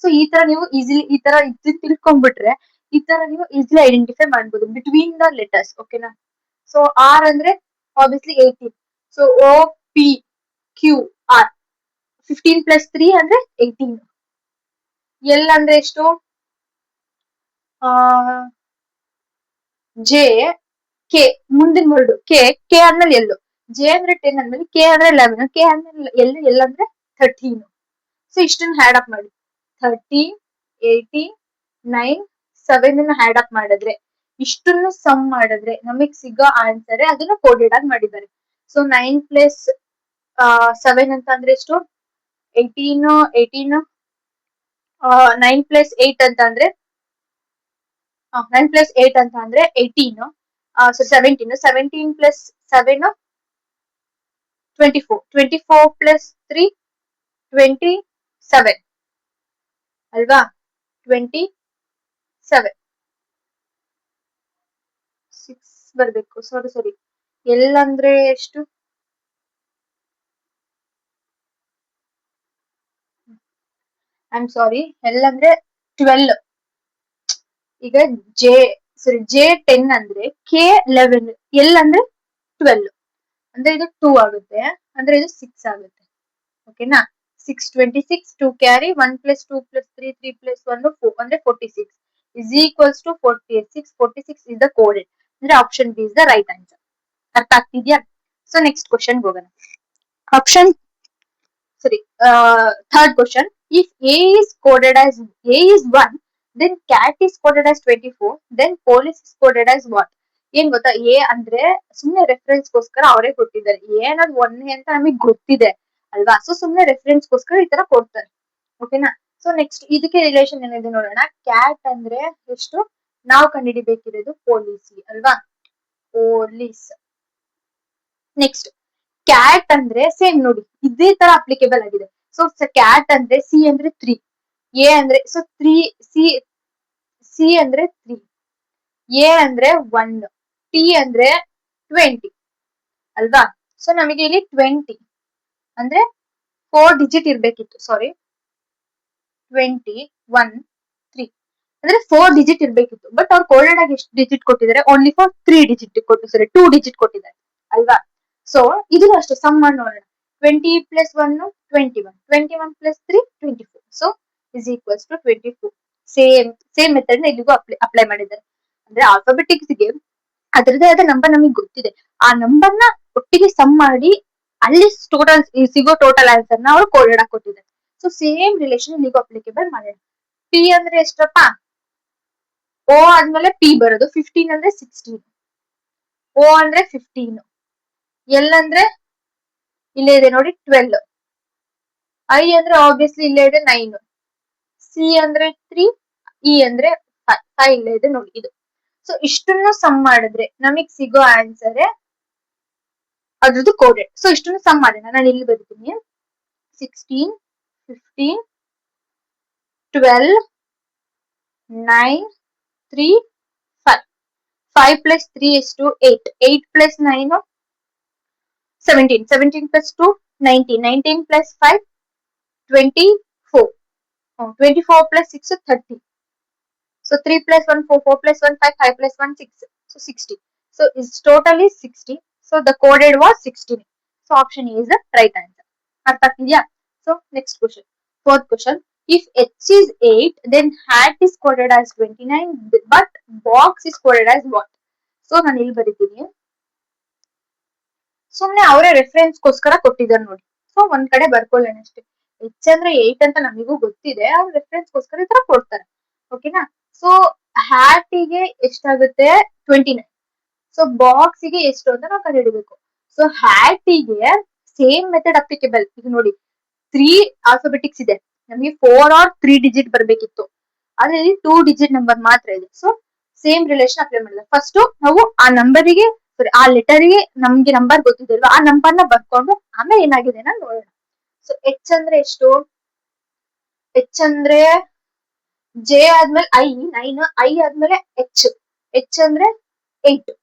ಸೊ ಈ ತರ ನೀವು ಈಸಿಲಿ ಈ ತರ ತಿಳ್ಕೊಂಡ್ಬಿಟ್ರೆ ಈ ತರ ನೀವು ಈಸಿಲಿ ಐಡೆಂಟಿಫೈ ಮಾಡ್ಬೋದು ಬಿಟ್ವೀನ್ ದ ಲೆಟರ್ಸ್. ಓಕೆನಾ? ಸೊ ಆರ್ ಅಂದ್ರೆ obviously 18. So O P Q R 15 plus 3 ಅಂದ್ರೆ 18. ಎಲ್ ಅಂದ್ರೆ ಎಷ್ಟು? ಜೆ ಕೆ ಮುಂದಿನ ವರ್ಡ್ ಕೆ ಆದ್ಮೇಲೆ ಎಲ್ಲು. ಜೆ ಅಂದ್ರೆ 10 ಅಂದ್ಮೇಲೆ ಕೆ ಅಂದ್ರೆ 11, ಕೆ ಅಂದ್ರೆ ಎಲ್ ಅಂದ್ರೆ 13. ಸೊ ಇಷ್ಟನ್ನ ಹ್ಯಾಡ್ ಅಪ್ ಮಾಡಿ 13 18 9 7 ಹ್ಯಾಡ್ ಅಪ್ ಮಾಡಿದ್ರೆ ಇಷ್ಟನ್ನು ಸಮ್ ಮಾಡಿದ್ರೆ ನಮಗ್ ಸಿಗೋ ಆನ್ಸರ್ ಅದನ್ನ ಕೋಡೆಡ್ ಆಗಿ ಮಾಡಿದ್ದಾರೆ. ಸೊ 9 ಪ್ಲಸ್ 7 ಅಂತ ಅಂದ್ರೆ ಎಷ್ಟು? 18. 9 ಪ್ಲಸ್ 8 ಅಂತ ಅಂದ್ರೆ 9 ಪ್ಲಸ್ 8 ಅಂತ ಅಂದ್ರೆ 18. ಸೊ 17. 17 ಪ್ಲಸ್ 7 24. 24 ಪ್ಲಸ್ 3 27 ಅಲ್ವಾ? 27 6 ಬರ್ಬೇಕು. ಸಾರಿ ಎಲ್ ಅಂದ್ರೆ ಎಷ್ಟು? ಐ ಆಮ್ ಸಾರಿ, ಎಲ್ ಅಂದ್ರೆ 12. ಈಗ ಜೆ 10 ಅಂದ್ರೆ ಕೆ 11, ಎಲ್ ಅಂದ್ರೆ 12 ಅಂದ್ರೆ ಇದು 2 ಆಗುತ್ತೆ, ಅಂದ್ರೆ ಇದು 6 ಆಗುತ್ತೆ. ಓಕೆನಾ? 6 26 2 ಕ್ಯಾರಿ 1 ಪ್ಲಸ್ 2 ಪ್ಲಸ್ 3 3 ಪ್ಲಸ್ 1 4 ಅಂದ್ರೆ 46 is equals to 46. 46 is the coded ಅಂದ್ರೆ option B is the right answer. ಅರ್ಥ ಆಗ್ತಿದ್ಯಾ? ಸೊ ನೆಕ್ಸ್ಟ್ ಕ್ವಶನ್ ಹೋಗೋಣ. Option sorry, third question. If A is coded as A is 1, then cat is coded as 24, then police is coded as what? ಏನ್ ಗೊತ್ತಾ, A ಅಂದ್ರೆ ಸುಮ್ನೆ reference ಗೋಸ್ಕರ ಅವರೇ ಕೊಟ್ಟಿದ್ದಾರೆ. ಏನದ್ ಒಂದೇ ಅಂತ ನಮಗ್ ಗೊತ್ತಿದೆ ಅಲ್ವಾ, ಸೊ ಸುಮ್ನೆ ರೆಫರೆನ್ಸ್ ಗೋಸ್ಕರ ಈ ತರ ಕೊಡ್ತಾರೆ. ಓಕೆನಾ. ಸೊ ನೆಕ್ಸ್ಟ್ ಇದಕ್ಕೆ ರಿಲೇಷನ್ ಏನಿದೆ ನೋಡೋಣ. ಕ್ಯಾಟ್ ಅಂದ್ರೆ ಎಷ್ಟು, ನಾವು ಕಂಡುಹಿಡಿಬೇಕಿರೋದು ಪೊಲೀಸ್ ಅಲ್ವಾ, ಪೊಲೀಸ್. ನೆಕ್ಸ್ಟ್ ಕ್ಯಾಟ್ ಅಂದ್ರೆ ಸೇಮ್ ನೋಡಿ, ಇದೇ ತರ ಅಪ್ಲಿಕೇಬಲ್ ಆಗಿದೆ. ಸೊ ಕ್ಯಾಟ್ ಅಂದ್ರೆ ಸಿ ಅಂದ್ರೆ 3, ಎ ಅಂದ್ರೆ ಸೊ 3, ಸಿ ಅಂದ್ರೆ 3, ಎ ಅಂದ್ರೆ 1, ಟಿ ಅಂದ್ರೆ 20 ಅಲ್ವಾ. ಸೊ ನಮಗೆ ಇಲ್ಲಿ 20 ಅಂದ್ರೆ 4 ಡಿಜಿಟ್ ಇರ್ಬೇಕಿತ್ತು. ಸಾರಿ, 20, 1, 3 ಅಂದ್ರೆ 4 ಡಿಜಿಟ್ ಇರ್ಬೇಕಿತ್ತು. ಬಟ್ ಅವ್ರು ಕೋಡೆಡ್ ಆಗಿ ಎಷ್ಟು ಡಿಜಿಟ್ ಕೊಟ್ಟಿದ್ದಾರೆ, ಓನ್ಲಿ ಫಾರ್ 3 ಡಿಜಿಟ್ ಕೊಟ್ಟಿದ್ದಾರೆ, 2 ಡಿಜಿಟ್ ಕೊಟ್ಟಿದ್ದಾರೆ ಅಲ್ವಾ. ಸೊ ಇದನ್ನು ಅಷ್ಟೇ ಸಮ್ ಮಾಡಿ ನೋಡೋಣ. 20 plus 1 21, 21 plus 3 24. So is equals to 24. Same method ನ ಇಲ್ಲಿಗೂ ಅಪ್ಲೈ ಮಾಡಿದ್ದಾರೆ. ಅಂದ್ರೆ ಆಲ್ಫಾಬೆಟಿಕ್ಸ್ ಗೆ ಅದರದೇ ಆದ ನಂಬರ್ ನಮಗೆ ಗೊತ್ತಿದೆ, ಆ ನಂಬರ್ ನ ಒಟ್ಟಿಗೆ ಸಮ್ ಮಾಡಿ ಅಲ್ಲಿ ಟೋಟಲ್ ಸಿಗೋ ಟೋಟಲ್ ಆನ್ಸರ್ ನ ಅವರು ಕೋಡೆಡ್ ಆಗಿ ಕೊಟ್ಟಿದ್ದಾರೆ. ಸೊ ಸೇಮ್ ರಿಲೇಷನ್ ಇಲ್ಲಿಗೂ ಅಪ್ಲಿಕೇಬಲ್ ಮಾಡೋಣ. ಪಿ ಅಂದ್ರೆ ಎಷ್ಟಪ್ಪ, ಓ ಆದ್ಮೇಲೆ ಪಿ ಬರೋದು, 15 ಅಂದ್ರೆ 16, ಓ ಅಂದ್ರೆ 15, ಎಲ್ ಅಂದ್ರೆ ಇಲ್ಲೇ ಇದೆ ನೋಡಿ 12, ಐ ಅಂದ್ರೆ ಆಬ್ವಿಯಸ್ಲಿ ಇಲ್ಲೇ ಇದೆ 9, ಸಿ ಅಂದ್ರೆ 3, ಇ ಅಂದ್ರೆ 5 ಇಲ್ಲೇ ಇದೆ ನೋಡಿ ಇದು. ಸೊ ಇಷ್ಟನ್ನು ಸಮ್ ಮಾಡಿದ್ರೆ ನಮಗ್ ಸಿಗೋ ಆನ್ಸರ್ ಅದ್ರದ್ದು ಕೋಡೆಡ್. ಸೊ ಇಷ್ಟನ್ನು ಸಮ್ ಮಾಡೋಣ, ನಾನು ಇಲ್ಲಿ ಬರ್ತೀನಿ. 16, 15, 12, 9, 3, 5. 5 plus 3 is to 8. 8 plus 9, 17. 17 plus 2, 19. 19 plus 5, 24. 24 plus 6, 30. So 3 plus 1, 4. 4 plus 1, 5. 5 plus 1, 6. So 60. So it's totally 60. So the coded was 16. So option A is the right answer. ಅರ್ಥ ಆಗ್ತಿದ್ಯಾ? So next question. Fourth question. If H is 8, then hat is coded as 29, but box is coded as what? So ನಾನು ಇಲ್ಲಿ ಬರೀತೀನಿ. ಸುಮ್ನೆ ಅವರೇ reference ಗೋಸ್ಕರ ಕೊಟ್ಟಿದ್ದಾರೆ ನೋಡಿ. ಸೊ ಒಂದ್ ಕಡೆ ಬರ್ಕೊಳ್ಳೋಣ ಅಷ್ಟೇ. ಎಚ್ ಅಂದ್ರೆ 8 ಅಂತ ನಮಗೂ ಗೊತ್ತಿದೆ, ಅವ್ರು ರೆಫರೆನ್ಸ್ ಗೋಸ್ಕರ ಈ ತರ ಕೊಡ್ತಾರೆ. ಓಕೆನಾ. ಸೊ ಹ್ಯಾಟಿಗೆ ಎಷ್ಟಾಗುತ್ತೆ, 29. ಸೊ ಬಾಕ್ಸ್ ಗೆ ಎಷ್ಟು ಅಂತ ನಾವು ಕಂಡುಹಿಡಬೇಕು. ಸೊ ಹ್ಯಾಟಿಗೆ ಸೇಮ್ ಮೆಥಡ್ ಅಪ್ಲಿಕೇಬಲ್. ಈಗ ನೋಡಿ 3 ಆಲ್ಫಾಬೆಟಿಕ್ಸ್ ಇದೆ, ನಮಗೆ 4 or 3 ಡಿಜಿಟ್ ಬರ್ಬೇಕಿತ್ತು, ಅದ್ರಲ್ಲಿ 2 ಡಿಜಿಟ್ ನಂಬರ್ ಮಾತ್ರ ಇದೆ. ಸೊ ಸೇಮ್ ರಿಲೇಷನ್ ಅಪ್ಲೈ ಮಾಡಿದ್ರೆ ಫಸ್ಟ್ ನಾವು ಆ ನಂಬರಿಗೆ, ಆ ಲೆಟರ್ಗೆ ನಮ್ಗೆ ನಂಬರ್ ಗೊತ್ತಿದೆ ಆ ನಂಬರ್ ನ ಬರ್ಕೊಂಡು ಆಮೇಲೆ ಏನಾಗಿದೆ ನೋಡೋಣ. ಸೊ ಎಚ್ ಅಂದ್ರೆ ಎಷ್ಟು, ಎಚ್ ಅಂದ್ರೆ ಜೆ ಆದ್ಮೇಲೆ ಐ 9, ಐ ಆದ್ಮೇಲೆ ಎಚ್, ಎಚ್ ಅಂದ್ರೆ 8.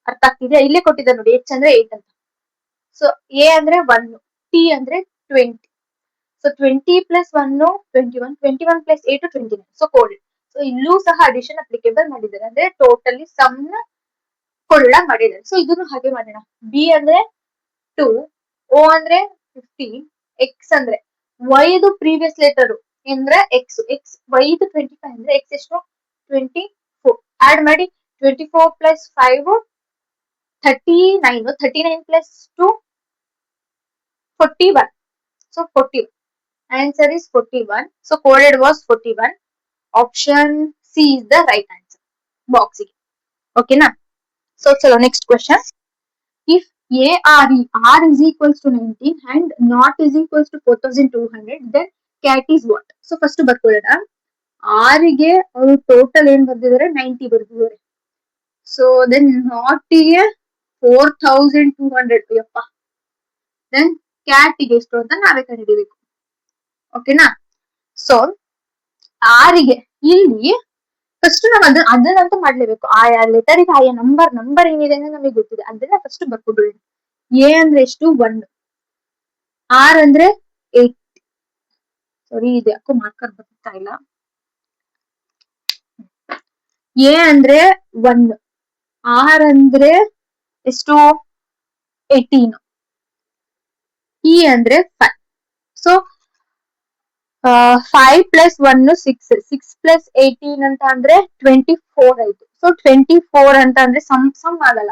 ಅರ್ಥ ಆಗ್ತಿದೆ, ಇಲ್ಲೇ ಕೊಟ್ಟಿದ್ದಾರೆ ನೋಡಿ, ಎಚ್ ಅಂದ್ರೆ 8 ಅಂತ. ಸೊ ಎ ಅಂದ್ರೆ 1, ಟಿ ಅಂದ್ರೆ 20. So 20 plus 1 21, 21 plus 8 29. So coded. So ಇಲ್ಲೂ ಸಹ ಅಡಿಷನ್ ಅಪ್ಲಿಕೇಬಲ್ ಮಾಡಿದ್ದಾರೆ, ಅಂದ್ರೆ ಟೋಟಲಿ ಸಮ್ ನ ಕೊಳ್ಳ ಮಾಡಿದ್ದಾರೆ. ಸೊ ಇದನ್ನು ಹಾಗೆ ಮಾಡೋಣ. ಬಿ ಅಂದ್ರೆ 2, ಓ ಅಂದ್ರೆ 15, ಎಕ್ಸ್ ಅಂದ್ರೆ ವೈದು ಪ್ರೀವಿಯಸ್ ಲೆಟರ್ ಅಂದ್ರೆ ಎಕ್ಸ್, ಎಕ್ಸ್ ವೈದು 25 ಅಂದ್ರೆ ಎಕ್ಸ್ ಎಷ್ಟು 24. ಆಡ್ ಮಾಡಿ 24 plus 5 39, 39 plus 2 41. So 41. Answer is 41. So coded was 41. Option C is the right answer. Box. Okay na. So chalo next question. If R is equals to 19 and not is equals to 4200, then cat is what? So first ಬರ್ಕೊಳ್ಳೋಣ. R ಗೆ ಅವರು total ಏನ್ ಬರ್ದಿದ್ದಾರೆ 90 ಬರ್ದಿದ್ದಾರೆ. So then not ಗೆ 4200. Ayyappa. Then cat ಗೆ ಎಷ್ಟು ಅಂತ ನಾವೇ ಕಂಡುಹಿಡಿಬೇಕು. ಓಕೆನಾ. ಸೊ ಆರಿಗೆ ಇಲ್ಲಿ ಫಸ್ಟ್ ನಾವು ಅದನ್ನಂತೂ ಮಾಡ್ಲೇಬೇಕು. ಆಯಾ ಲೆಟರ್ ಗೆ ಆಯಾ ನಂಬರ್ ಏನಿದೆ ಅಂದ್ರೆ ನಮಗೆ ಗೊತ್ತಿದೆ, ಅದನ್ನ ಫಸ್ಟ್ ಬರ್ಕೊಬಿಡಿ. ಎ ಅಂದ್ರೆ ಎಷ್ಟು 1, ಆರ್ ಅಂದ್ರೆ 8. ಸಾರಿ, ಇದು ಯಾಕೋ ಮಾರ್ಕರ್ ಬರ್ತಾ ಇಲ್ಲ. ಎ ಅಂದ್ರೆ 1, ಆರ್ ಅಂದ್ರೆ ಎಷ್ಟು 18, ಇ ಅಂದ್ರೆ 5. ಸೊ 5 ಪ್ಲಸ್ 1 6, 6 ಪ್ಲಸ್ 18 ಅಂತ ಅಂದ್ರೆ 24 ಆಯ್ತು. ಸೊ 24 ಅಂತ ಅಂದ್ರೆ ಸಮ್ ಆಗಲ್ಲ,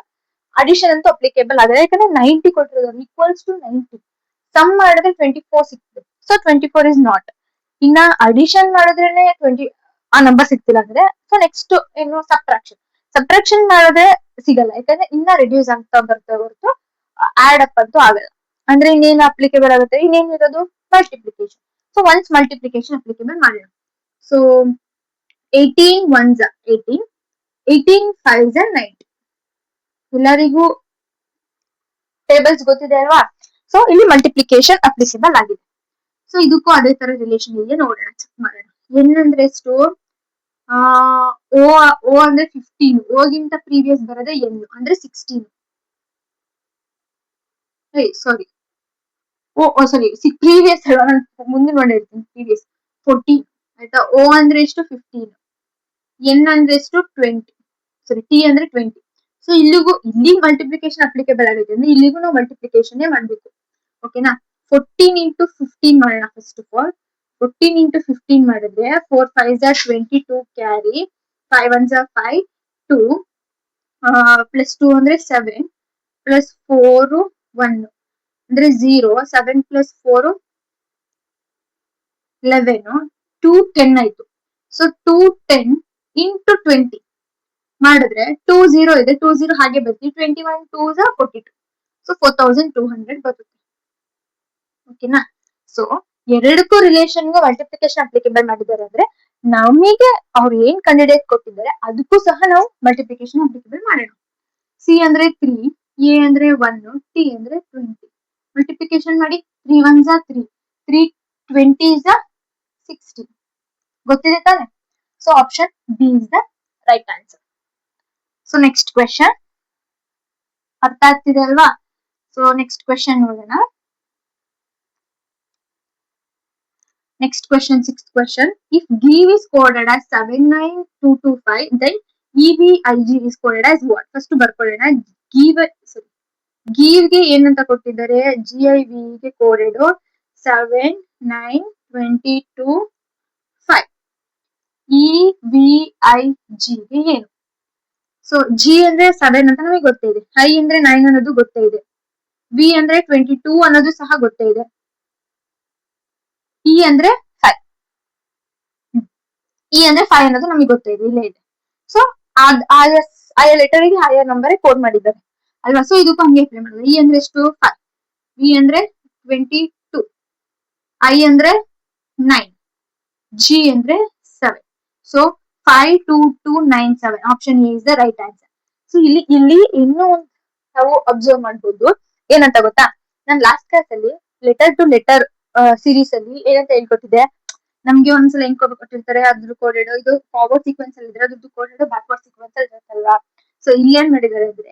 ಅಡಿಷನ್ ಅಂತೂ ಅಪ್ಲಿಕೇಬಲ್ ಆಗಲ್ಲ, ಯಾಕಂದ್ರೆ 90 ಕೊಟ್ಟಿರೋದು ಈಕ್ವಲ್ಸ್ ಟು 90. ಸಮ್ ಮಾಡಿದ್ರೆ 24 ಸಿಕ್ತದೆ. So 24 is not. ಇನ್ನ ಅಡಿಷನ್ ಮಾಡಿದ್ರೇನೆ 20 ಆ ನಂಬರ್ ಸಿಕ್ತಿಲ್ಲ ಅಂದ್ರೆ, ಸೊ ನೆಕ್ಸ್ಟ್ ಏನು ಸಬ್ಟ್ರಾಕ್ಷನ್. ಸಬ್ಟ್ರಾಕ್ಷನ್ ಮಾಡಿದ್ರೆ ಸಿಗಲ್ಲ, ಯಾಕಂದ್ರೆ ಇನ್ನ ರಿಡ್ಯೂಸ್ ಆಗ್ತಾ ಬರ್ತಾ ಹೊರತು ಆಡ್ ಅಪ್ ಅಂತೂ ಆಗಲ್ಲ. ಅಂದ್ರೆ ಇನ್ನೇನು ಅಪ್ಲಿಕೇಬಲ್ ಆಗುತ್ತೆ, ಇನ್ನೇನಿರೋದು multiplication. So ones multiplication applicable ಮಾಡೋಣ. So 18 ones 18, 18 5s 90. ಎಲ್ಲರಿಗೂ ಟೇಬಲ್ಸ್ ಗೊತ್ತಿದೆ ಅಲ್ವಾ? ಸೊ ಇಲ್ಲಿ ಮಲ್ಟಿಪ್ಲಿಕೇಶನ್ ಅಪ್ಲಿಕೇಬಲ್ ಆಗಿದೆ. ಸೊ ಇದಕ್ಕೂ ಅದೇ ತರ ರಿಲೇಷನ್ ಇದೆ, ನೋಡೋಣ, ಚೆಕ್ ಮಾಡೋಣ. ಎನ್ ಅಂದ್ರೆ ಎಷ್ಟು? ಓ ಅಂದ್ರೆ 15, ಓಗಿಂತ ಪ್ರೀವಿಯಸ್ ಬರೋದೇ ಎನ್ ಅಂದ್ರೆ 16. ಸಾರಿ, ಸಾರಿ, ಪ್ರೀವಿಯಸ್ ಮುಂದೆ ನೋಡಿರ್ತೀನಿ, ಪ್ರೀವಿಯಸ್ 14 ಆಯ್ತಾ. ಓ ಅಂದ್ರೆ ಎಷ್ಟು? 15. ಎನ್ ಅಂದ್ರೆ ಎಷ್ಟು? 20. ಸಾರಿ, ಟಿ ಅಂದ್ರೆ 20. ಸೊ ಇಲ್ಲಿಗೂ ಇಲ್ಲಿ ಮಲ್ಟಿಪ್ಲಿಕೇಶನ್ ಅಪ್ಲಿಕೇಬಲ್ ಆಗುತ್ತೆ ಅಂದ್ರೆ ಇಲ್ಲಿಗೂ ನಾವು ಮಲ್ಟಿಪ್ಲಿಕೇಶನ್ ಮಾಡ್ಬೇಕು. ಓಕೆನಾ? 14 ಇಂಟು 15 ಮಾಡೋಣ. ಫಸ್ಟ್ ಆಫ್ ಆಲ್ 14 ಇಂಟು 15 ಮಾಡಿದ್ರೆ 4 5s 22 ಕ್ಯಾರಿ, 5 1s 5, 2 ಪ್ಲಸ್ 2 ಅಂದ್ರೆ 7, ಪ್ಲಸ್ 4 1 ಅಂದ್ರೆ 0, 7 ಪ್ಲಸ್ 4 11, 2 10 ಆಯ್ತು. ಸೊ 2 10 ಇಂಟು 20 ಮಾಡಿದ್ರೆ 2 0 ಇದೆ, 2 0 ಹಾಗೆ ಬರ್ತೀವಿ, 21 2s 42. ಸೊ 4200 ಬರುತ್ತೆ. ಓಕೆನಾ? ಸೊ ಎರಡಕ್ಕೂ ರಿಲೇಷನ್ಗೆ ಮಲ್ಟಿಪ್ಲಿಕೇಶನ್ ಅಪ್ಲಿಕೇಬಲ್ ಮಾಡಿದ್ದಾರೆ ಅಂದ್ರೆ ನಮಗೆ ಅವ್ರು ಏನ್ ಕಂಡಿಡಿಯಕ್ ಕೊಟ್ಟಿದ್ದಾರೆ ಅದಕ್ಕೂ ಸಹ ನಾವು ಮಲ್ಟಿಪ್ಲಿಕೇಶನ್ ಅಪ್ಲಿಕೇಬಲ್ ಮಾಡೋಣ. ಸಿ ಅಂದ್ರೆ 3, ಎ ಅಂದ್ರೆ 1, ಟಿ ಅಂದ್ರೆ 20. ಮಲ್ಟಿಪ್ಲಿಕೇಶನ್ ಮಾಡಿ 3 1s 3, 3 20s 60. ಗೊತ್ತಿದೆ ತಾನೆ? So option B is the right answer. So next question ಅರ್ಥ ಆಗ್ತಿದೆ ಅಲ್ವಾ? ಸೊ ನೆಕ್ಸ್ಟ್ ಕ್ವೆಶನ್ ನೋಡೋಣ. Next question, sixth question. If give is coded as 79225, then EVIG is coded as what? First ಬರ್ಕೊಳ್ಳೋಣ. give ಗೆ ಏನಂತ ಕೊಟ್ಟಿದ್ದಾರೆ? GIV ಗೆ coded 79225. EVIG ಗೆ ಏನು? ಸೊ ಜಿ ಅಂದ್ರೆ 7 ಅಂತ ನಮಗೆ ಗೊತ್ತೇ ಇದೆ, ಐ ಅಂದ್ರೆ 9 ಅನ್ನೋದು ಗೊತ್ತೇ ಇದೆ, ವಿ ಅಂದ್ರೆ 22 ಅನ್ನೋದು ಸಹ ಗೊತ್ತೇ ಇದೆ, ಇ ಅಂದ್ರೆ 5. ಇ ಅಂದ್ರೆ 5 ಅನ್ನೋದು ನಮಗೆ ಗೊತ್ತೇ ಇದೆ, ಇಲ್ಲೇ ಇದೆ. ಸೊ ಆಯಾ ಲೆಟರ್ ಗೆ ಆಯಾ ನಂಬರ್ ಕೋಡ್ ಮಾಡಿದ್ದಾರೆ ಅಲ್ವಾ? ಸೊ ಇದಕ್ಕೂ ಹಂಗೆ ಅಪ್ಲೈ ಮಾಡೋದು. ಇ ಅಂದ್ರೆ ಎಷ್ಟು? 5, ವಿ ಅಂದ್ರೆ 22, ಐ ಅಂದ್ರೆ 9, ಜಿ ಅಂದ್ರೆ 7. So 52297 option A is the right answer. So ಇಲ್ಲಿ ಇನ್ನೂ ನಾವು ಅಬ್ಸರ್ವ್ ಮಾಡಬಹುದು, ಏನಂತ ಗೊತ್ತಾ? ನಾನು ಲಾಸ್ಟ್ ಕ್ಲಾಸ್ ಅಲ್ಲಿ ಲೆಟರ್ ಟು ಲೆಟರ್ ಸೀರೀಸ್ ಅಲ್ಲಿ ಏನಂತ ಹೇಳ್ಕೊಟ್ಟಿದ್ದೆ, ನಮ್ಗೆ ಒಂದ್ಸಲ ಹೆಂಗ್ ಕೊಟ್ಟಿರ್ತಾರೆ ಅದ್ರ ಕೋಡೆಡ್, ಇದು ಫಾರ್ವರ್ಡ್ ಸೀಕ್ವೆನ್ಸ್ ಅಲ್ಲಿ ಇದ್ರೆ ಅದ್ರದ್ದು ಕೋಡೆಡ್ ಬ್ಯಾಕ್ವರ್ಡ್ ಸೀಕ್ವೆನ್ಸ್ ಅಲ್ಲಿ ಇರುತ್ತಲ್ವಾ? ಸೊ ಇಲ್ಲಿ ಏನ್ ಮಾಡಿದ್ದಾರೆ ಅಂದ್ರೆ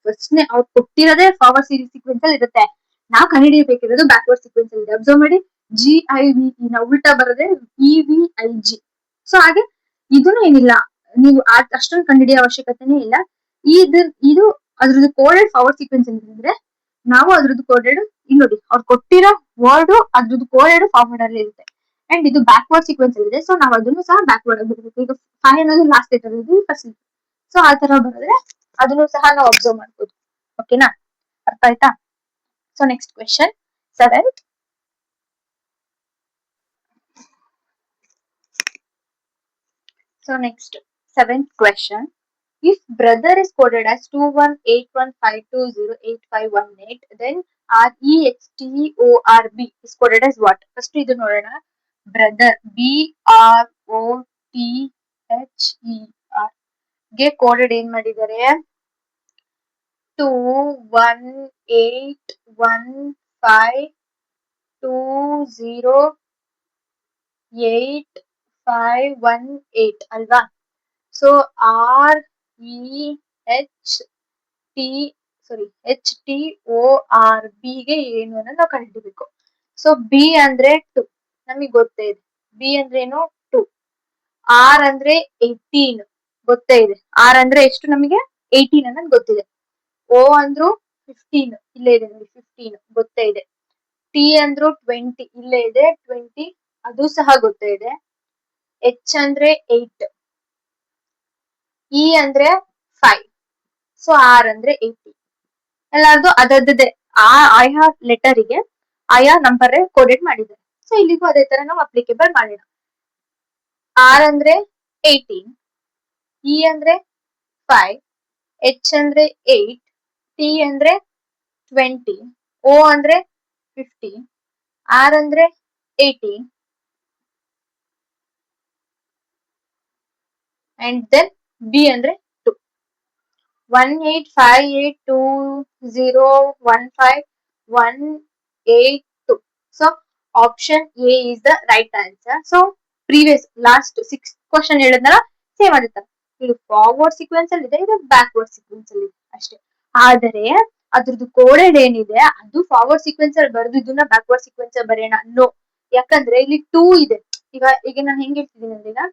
ಫಸ್ಟ್ ಅವ್ರು ಕೊಟ್ಟಿರೋದೇ ಫಾರ್ವರ್ಡ್ ಸೀಕ್ವೆನ್ಸ್ ಅಲ್ಲಿ ಇರುತ್ತೆ, ನಾವು ಕಂಡುಹಿಡಿಯಬೇಕಿರೋದು ಬ್ಯಾಕ್ವರ್ಡ್ ಸೀಕ್ವೆನ್ಸ್ ಅಲ್ಲಿ ಇದೆ. ಅಬ್ಸರ್ವ್ ಮಾಡಿ, GIV ನಾವು ಉಲ್ಟಾ ಬರೋದೇ EVIG. ಸೊ ಹಾಗೆ ಇದನ್ನು ಏನಿಲ್ಲ, ನೀವು ಅಷ್ಟೊಂದು ಕಂಡುಹಿಡಿಯೋ ಅವಶ್ಯಕತೆನೇ ಇಲ್ಲ. ಇದು ಅದ್ರದ್ದು ಕೋಡೆಡ್ ಫಾರ್ವರ್ಡ್ ಸೀಕ್ವೆನ್ಸ್ ಅಲ್ಲಿ ಇದ್ರೆ ನಾವು ಅದ್ರದ್ದು ಕೋಡೆಡ್ ಇಲ್ಲಿ ನೋಡಿ, ಅವ್ರು ಕೊಟ್ಟಿರೋ ವರ್ಡ್ ಅದ್ರದ್ದು ಕೋಡೆಡ್ ಫಾರ್ವರ್ಡ್ ಅಲ್ಲಿ ಇರುತ್ತೆ, ಅಂಡ್ ಇದು ಬ್ಯಾಕ್ವರ್ಡ್ ಸೀಕ್ವೆನ್ಸ್ ಅಲ್ಲಿ ಇದೆ. ಸೊ ನಾವು ಅದನ್ನು ಸಹ ಬ್ಯಾಕ್ವರ್ಡ್ ಆಗಿ ಬರಬೇಕು. ಈಗ 5 ಅನ್ನೋದು ಲಾಸ್ಟ್ ಲೆಟರ್ ಇದೆ, ಫಸ್ಟ್. ಸೊ ಆ ತರ ಬರೆದ್ರೆ ಅದನ್ನು ಸಹ ನಾವು ಅಬ್ಸರ್ವ್ ಮಾಡ್ಬೋದು. ಓಕೆನಾ? ಅರ್ಥ ಆಯ್ತಾ? So next question 7th. So next 7th question. If brother is coded as 218152085818, then REXTORB is coded as what? First idu nodona. Brother BROTHER ಗೆ coded ಏನ್ ಮಾಡಿದ್ದಾರೆ? 218152085818 ಅಲ್ವಾ? ಸೊ HTORB ಗೆ ಏನು ಅನ್ನೋದು ನಾವು ಕಂಡುಹಿಡಿಬೇಕು. ಸೊ ಬಿ ಅಂದ್ರೆ 2 ನಮಗೆ ಗೊತ್ತೇ ಇದೆ, ಬಿ ಅಂದ್ರೆ ಏನು? 2. ಆರ್ ಅಂದ್ರೆ 18 ಗೊತ್ತೇ ಇದೆ, ಆರ್ ಅಂದ್ರೆ ಎಷ್ಟು ನಮಗೆ? 18 ಅನ್ನೋದು ಗೊತ್ತಿದೆ. ಓ ಅಂದ್ರು 15 ಇಲ್ಲೇ ಇದೆ ನೋಡಿ, 15 ಗೊತ್ತೇ ಇದೆ. ಟಿ ಅಂದ್ರು 20 ಇಲ್ಲೇ ಇದೆ, 20 ಅದು ಸಹ ಗೊತ್ತೇ ಇದೆ. ಎಚ್ ಅಂದ್ರೆ 8, ಇ ಅಂದ್ರೆ 5, ಸೊ ಆರ್ ಅಂದ್ರೆ 80. ಎಲ್ಲಾರ್ದು ಅದರದ್ದೇ ಆಯಾ ಲೆಟರ್ ಗೆ ಆಯಾ ನಂಬರ್ ಕೋಡೆಡ್ ಮಾಡಿದ್ದಾರೆ. ಸೊ ಇಲ್ಲಿಗೂ ಅದೇ ತರ ನಾವು ಅಪ್ಲಿಕೇಬಲ್ ಮಾಡೋಣ. ಆರ್ ಅಂದ್ರೆ 18, ಇ ಅಂದ್ರೆ 5, H ಅಂದ್ರೆ 8, T ಅಂದ್ರೆ 20, O ಅಂದ್ರೆ 50, R ಅಂದ್ರೆ 80, and then B ಅಂದ್ರೆ 2. 18582015182. So option A is the right answer. So previous last 6 question ಹೇಳಿದ್ನಲ್ಲ ಸೇಮ್ ಅದೇ ತರ. ಇದು ಫಾರ್ವರ್ಡ್ ಸೀಕ್ವೆನ್ಸ್ ಅಲ್ಲಿ ಇದೆ, ಇದು ಬ್ಯಾಕ್ವರ್ಡ್ ಸೀಕ್ವೆನ್ಸ್ ಅಲ್ಲಿ ಇದೆ ಅಷ್ಟೇ. ಆದರೆ ಅದ್ರದ್ದು ಕೋಡೆಡ್ ಏನಿದೆ ಅದು ಫಾರ್ವರ್ಡ್ ಸೀಕ್ವೆನ್ಸ್ ಅಲ್ಲಿ ಬರೆದು ಇದನ್ನ ಬ್ಯಾಕ್ವರ್ಡ್ ಸೀಕ್ವೆನ್ಸ್ ಅಲ್ಲಿ ಬರೆಯೋಣ ನೋ. ಯಾಕಂದ್ರೆ ಇಲ್ಲಿ 2 ಇದೆ. ಈಗ ನಾನು ಹೆಂಗ್ ಹೇಳ್ತಿದ್ದೀನಿ ಅಂದ್ರೆ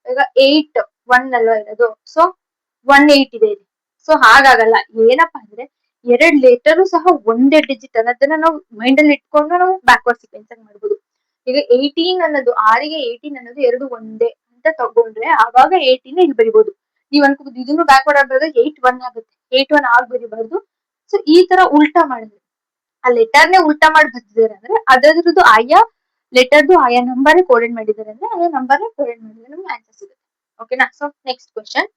ಈಗ 8 1 ಅಲ್ವಾ ಇರೋದು, ಸೊ 18 ಇದೆ ಇಲ್ಲಿ. ಸೊ ಹಾಗಾಗಲ್ಲ. ಏನಪ್ಪಾ ಅಂದ್ರೆ ಎರಡ್ ಲೆಟರ್ ಸಹ ಒಂದೇ ಡಿಜಿಟ್ ಅನ್ನೋದನ್ನ ನಾವು ಮೈಂಡ್ ಅಲ್ಲಿ ಇಟ್ಕೊಂಡು ನಾವು ಬ್ಯಾಕ್ವರ್ಡ್ ಸೀಕ್ವೆನ್ಸ್ ಆಗಿ ಮಾಡ್ಬೋದು. ಈಗ 18 ಅನ್ನೋದು ಆರಿಗೆ 18 ಅನ್ನೋದು ಎರಡು ಒಂದೇ ಅಂತ ತಗೊಂಡ್ರೆ ಆವಾಗ 18 ಇಲ್ಲಿ ಬರಿಬಹುದು. ನೀವ್ ಅನ್ಕೋಬಹುದು ಇದನ್ನು ಬ್ಯಾಕ್ವರ್ಡ್ ಆಗ್ಬೋದು 8 1 ಆಗುತ್ತೆ, 8 1 ಆಗ್ ಬರಿಬಾರ್ದು. ಸೊ ಈ ತರ ಉಲ್ಟಾ ಮಾಡಿದ್ರೆ ಆ ಲೆಟರ್ನೇ ಉಲ್ಟಾ ಮಾಡಿ ಬರ್ತಿದ್ದಾರೆ ಅಂದ್ರೆ ಅದ್ರದ್ದು ಆಯಾ ಲೆಟರ್ದು ಆಯಾ ನಂಬರ್ ಕೋಡೆಡ್ ಮಾಡಿದ್ದಾರೆ ಅಂದ್ರೆ ಆಯಾ ನಂಬರ್ ಕೋಡೆಡ್ ಮಾಡಿದ್ರೆ ನಮ್ಗೆ ಆನ್ಸರ್ ಸಿಗುತ್ತೆ. ಓಕೆನಾ. So next question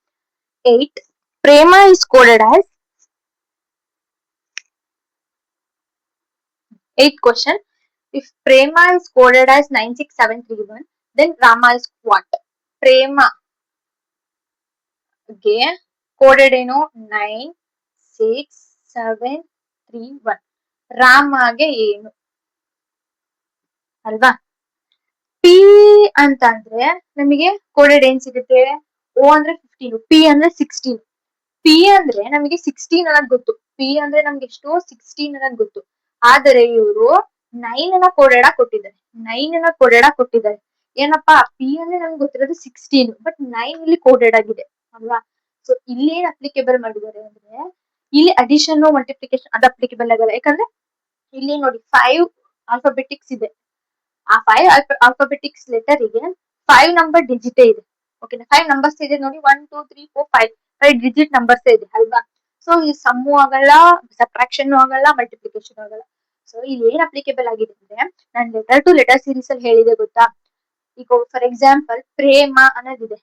8. Prema is coded as 8th question. If Prema is coded as 96731, then Rama is what? Prema ಗೆ coded ಏನು 96731. ರಾಮಗೆ ಏನು ಅಲ್ವಾ. ಪಿ ಅಂತ ಅಂದ್ರೆ ನಮಗೆ ಕೋಡೆಡ್ ಏನ್ ಸಿಗುತ್ತೆ? ಓ ಅಂದ್ರೆ 15, ಪಿ ಅಂದ್ರೆ 16. ಪಿ ಅಂದ್ರೆ ನಮಗೆ 16 ಅನ್ನೋದು ಗೊತ್ತು. ಪಿ ಅಂದ್ರೆ ನಮ್ಗೆ ಎಷ್ಟು? 16 ಅನ್ನೋದು ಗೊತ್ತು. ಆದರೆ ಇವರು 9 ಅನ್ನ ಕೋಡೆಡ ಕೊಟ್ಟಿದ್ದಾರೆ. 9 ಅನ್ನ ಕೋಡೆಡ ಕೊಟ್ಟಿದ್ದಾರೆ. ಏನಪ್ಪಾ ಪಿ ಅಂದ್ರೆ ನಮ್ಗೆ ಗೊತ್ತಿರೋದು 16, ಬಟ್ 9 ಇಲ್ಲಿ ಕೋಡೆಡ್ ಆಗಿದೆ ಅಲ್ವಾ. ಸೊ ಇಲ್ಲಿ ಏನ್ ಅಪ್ಲಿಕೇಬಲ್ ಮಾಡಿದ್ದಾರೆ ಅಂದ್ರೆ ಇಲ್ಲಿ ಅಡಿಷನ್ ಮಲ್ಟಿಪ್ಲಿಕೇಶನ್ ಅದು ಅಪ್ಲಿಕೇಬಲ್ ಆಗಲ್ಲ. ಯಾಕಂದ್ರೆ ಇಲ್ಲಿ ನೋಡಿ 5 ಆಲ್ಫಾಬೆಟಿಕ್ಸ್ ಇದೆ. ಆ 5 ಆಲ್ಫಾಬೆಟಿಕ್ಸ್ ಲೆಟರ್ ಗೆ 5 ನಂಬರ್ ಡಿಜಿಟೇ ಇದೆ. ಓಕೆನಾ. 5 ನಂಬರ್ಸ್ ಇದೆ ನೋಡಿ, 1 2 3 4 5 ಡಿಜಿಟ್ ನಂಬರ್ಸ್ ಇದೆ ಅಲ್ವಾ. ಸೊ ಈ ಸಮ್ಮು ಆಗಲ್ಲ, ಸಬ್ಟ್ರಾಕ್ಷನ್ ಆಗಲ್ಲ, ಮಲ್ಟಿಪ್ಲಿಕೇಶನ್ ಆಗಲ್ಲ. ಸೊ ಇಲ್ಲಿ ಏನ್ ಅಪ್ಲಿಕೇಬಲ್ ಆಗಿದೆ ಅಂದ್ರೆ ನಾನು ಲೆಟರ್ ಟು ಲೆಟರ್ ಸೀರೀಸ್ ಅಲ್ಲಿ ಹೇಳಿದೆ ಗೊತ್ತಾ. ಈಗ ಫಾರ್ ಎಕ್ಸಾಂಪಲ್ ಪ್ರೇಮ ಅನ್ನೋದಿದೆ,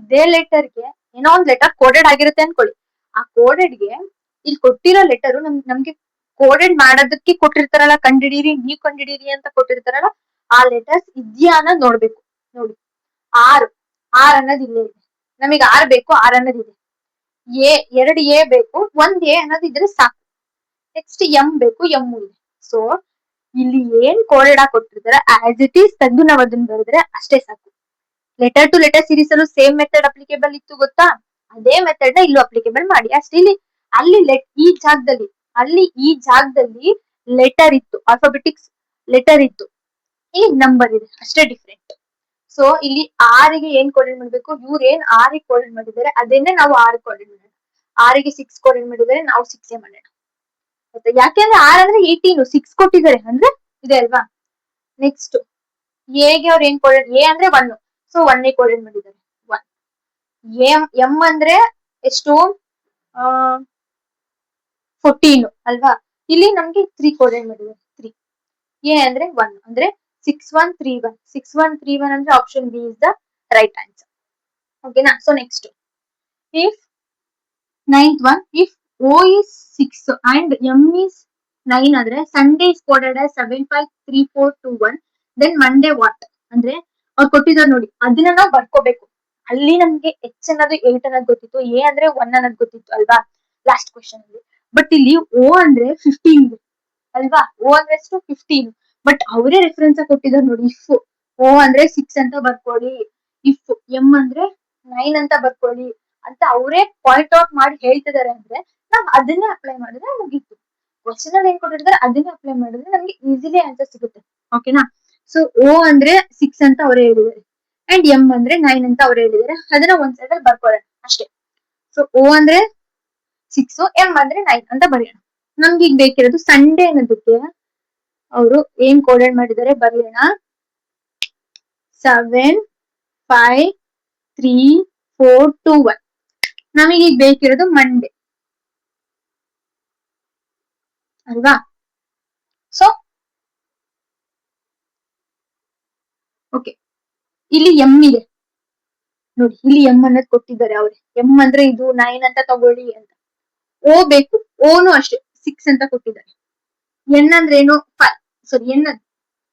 ಇದೇ ಲೆಟರ್ಗೆ ಏನೋ ಒಂದ್ ಲೆಟರ್ ಕೋಡೆಡ್ ಆಗಿರುತ್ತೆ ಅನ್ಕೊಳ್ಳಿ. ಆ ಕೋಡೆಡ್ಗೆ ಇಲ್ಲಿ ಕೊಟ್ಟಿರೋ ಲೆಟರ್ ನಮ್ಗೆ ಕೋಡೆಡ್ ಮಾಡೋದಕ್ಕೆ ಕೊಟ್ಟಿರ್ತಾರಲ್ಲ, ಕಂಡಿಡೀರಿ ನೀವ್ ಕಂಡಿಡೀರಿ ಅಂತ ಕೊಟ್ಟಿರ್ತಾರಲ್ಲ, ಆ ಲೆಟರ್ಸ್ ಇದ್ಯಾ ಅನ್ನೋದ್ ನೋಡ್ಬೇಕು. ನೋಡಿ ಆರ್ ಅನ್ನೋದು ಇಲ್ಲೇ ಇದೆ, ನಮಗೆ ಆರ್ ಬೇಕು, ಆರ್ ಅನ್ನೋದಿದೆ. ಎರಡು ಎ ಬೇಕು, ಒಂದ್ ಎ ಅನ್ನೋದು ಇದ್ರೆ ಸಾಕು. ನೆಕ್ಸ್ಟ್ ಎಂ ಬೇಕು, ಎಂ ಇದೆ. ಸೊ ಇಲ್ಲಿ ಏನ್ ಕೋಡೆಡ್ ಆಗಿ ಕೊಟ್ಟಿರ್ತಾರೆ ಆಸ್ ಇಟ್ ಈಸ್ ತೆಗೆದು ನಾವ್ ಅದನ್ನ ಬರೆದ್ರೆ ಅಷ್ಟೇ ಸಾಕು. ಲೆಟರ್ ಟು ಲೆಟರ್ ಸೀರೀಸ್ ಅಲ್ಲೂ ಸೇಮ್ ಮೆಥಡ್ ಅಪ್ಲಿಕೇಬಲ್ ಇತ್ತು ಗೊತ್ತಾ. ಅದೇ ಮೆಥಡ್ ನ ಇಲ್ಲೂ ಅಪ್ಲಿಕೇಬಲ್ ಮಾಡಿ ಅಷ್ಟೇ. ಅಲ್ಲಿ ಈ ಜಾಗದಲ್ಲಿ ಲೆಟರ್ ಇತ್ತು, ಆಲ್ಫಾಬೆಟಿಕ್ಸ್ ಲೆಟರ್ ಇತ್ತು, ಈ ನಂಬರ್ ಇದೆ, ಅಷ್ಟೇ ಡಿಫ್ರೆಂಟ್. ಸೊ ಇಲ್ಲಿ ಆರಿಗೆ ಏನ್ ಕೋಡೆಡ್ ಮಾಡ್ಬೇಕು, ಇವ್ರು ಏನ್ ಆರಿಗೆ ಕೋಡೆಡ್ ಮಾಡಿದ್ದಾರೆ ಅದನ್ನೇ ನಾವು ಆರ್ ಕೋಡೆಡ್ ಮಾಡೋಣ. ಆರಿಗೆ 6 ಕೋಡೆಡ್ ಮಾಡಿದ್ದಾರೆ, ನಾವು 6 ಮಾಡೋಣ. ಯಾಕೆಂದ್ರೆ ಆರ್ ಅಂದ್ರೆ 18, 6 ಕೊಟ್ಟಿದ್ದಾರೆ ಅಂದ್ರೆ ಇದೆ ಅಲ್ವಾ. ನೆಕ್ಸ್ಟ್ ಎಗೆ ಅವ್ರು ಏನ್ ಕೋಡೆಡ್, ಎ ಅಂದ್ರೆ 1, ಸೊ 1 ಕೋಡೆಡ್ ಮಾಡಿದ್ದಾರೆ 1. ಎಂ ಅಂದ್ರೆ ಎಷ್ಟು? 14 ಅಲ್ವಾ. ಇಲ್ಲಿ ನಮ್ಗೆ 3 ಕೋಡೆಡ್ ಮಾಡಿದ್ದಾರೆ 3. ಎ ಅಂದ್ರೆ 1 ಅಂದ್ರೆ 6131. 6131 ಅಂದ್ರೆ option B is the right answer. ಓಕೆನಾ. So next if 9th one, if O is 6 and M is 9 ಆದ್ರೆ Sunday is coded as 753421, then Monday what? ಅಂದ್ರೆ ಅವ್ರು ಕೊಟ್ಟಿದ್ದಾರೆ ನೋಡಿ, ಅದನ್ನ ನಾವು ಬರ್ಕೋಬೇಕು. ಅಲ್ಲಿ ನಮ್ಗೆ ಎಚ್ ಅನ್ನೋದು 8 ಅನ್ನೋದು ಗೊತ್ತಿತ್ತು, ಎ ಅಂದ್ರೆ 1 ಅನ್ನೋದು ಗೊತ್ತಿತ್ತು ಅಲ್ವಾ ಲಾಸ್ಟ್ ಕ್ವೆಶ್ಚನ್ ಅಲ್ಲಿ. ಬಟ್ ಇಲ್ಲಿ ಓ ಅಂದ್ರೆ 15 ಇದೆ ಅಲ್ವಾ. ಓ ಅಂದ್ರೆ ಎಷ್ಟು? 15. ಬಟ್ ಅವರೇ ರೆಫರೆನ್ಸ್ ಕೊಟ್ಟಿದ್ದಾರೆ ನೋಡಿ. ಇಫ್ ಓ ಅಂದ್ರೆ 6 ಅಂತ ಬರ್ಕೊಳ್ಳಿ, ಇಫ್ ಎಂ ಅಂದ್ರೆ 9 ಅಂತ ಬರ್ಕೊಳ್ಳಿ ಅಂತ ಅವರೇ ಪಾಯಿಂಟ್ ಔಟ್ ಮಾಡಿ ಹೇಳ್ತಿದ್ದಾರೆ ಅಂದ್ರೆ ನಾವ್ ಅದನ್ನೇ ಅಪ್ಲೈ ಮಾಡಿದ್ರೆ ಮುಗೀತು. ಕ್ವಶನ್ ಅಲ್ಲಿ ಏನ್ ಕೊಟ್ಟಿರ್ತಾರೆ ಅದನ್ನೇ ಅಪ್ಲೈ ಮಾಡಿದ್ರೆ ನಮ್ಗೆ ಈಸಿಲಿ ಆನ್ಸರ್ ಸಿಗುತ್ತೆ. ಓಕೆನಾ. ಸೊ ಓ ಅಂದ್ರೆ 6 ಅಂತ ಅವರೇ ಹೇಳಿದ್ದಾರೆ ಅಂಡ್ ಎಂ ಅಂದ್ರೆ 9 ಅಂತ ಅವ್ರು ಹೇಳಿದ್ದಾರೆ. ಅದನ್ನ ಒಂದ್ ಸೈಡ್ ಅಲ್ಲಿ ಬರ್ಕೊಳ್ಳೋಣ ಅಷ್ಟೇ. ಸೊ ಓ ಅಂದ್ರೆ 6, ಎಂ ಅಂದ್ರೆ 9 ಅಂತ ಬರೆಯೋಣ. ನಮ್ಗೆ ಈಗ ಬೇಕಿರೋದು ಸಂಡೇ ಅನ್ನೋದಕ್ಕೆ ಅವರು ಏನ್ ಕೋಡೆಡ್ ಮಾಡಿದ್ದಾರೆ ಬರೆಯೋಣ. 7 5 3 4 2 1. ನಮಗೆ ಈಗ ಬೇಕಿರೋದು ಮಂಡೇ ಅಲ್ವಾ. ಸೊ ಓಕೆ, ಇಲ್ಲಿ ಎಂ ಇದೆ, ನೋಡಿ ಇಲ್ಲಿ ಎಂ ಅನ್ನೋದು ಕೊಟ್ಟಿದ್ದಾರೆ ಅವ್ರೆ. ಎಂ ಅಂದ್ರೆ ಇದು 9 ಅಂತ ತಗೊಳ್ಳಿ ಅಂತ. ಓ ಬೇಕು, ಓನು ಅಷ್ಟೇ 6 ಅಂತ ಕೊಟ್ಟಿದ್ದಾರೆ. ಎನ್ ಅಂದ್ರೆ ಏನು, ಸಾರಿ ಎನ್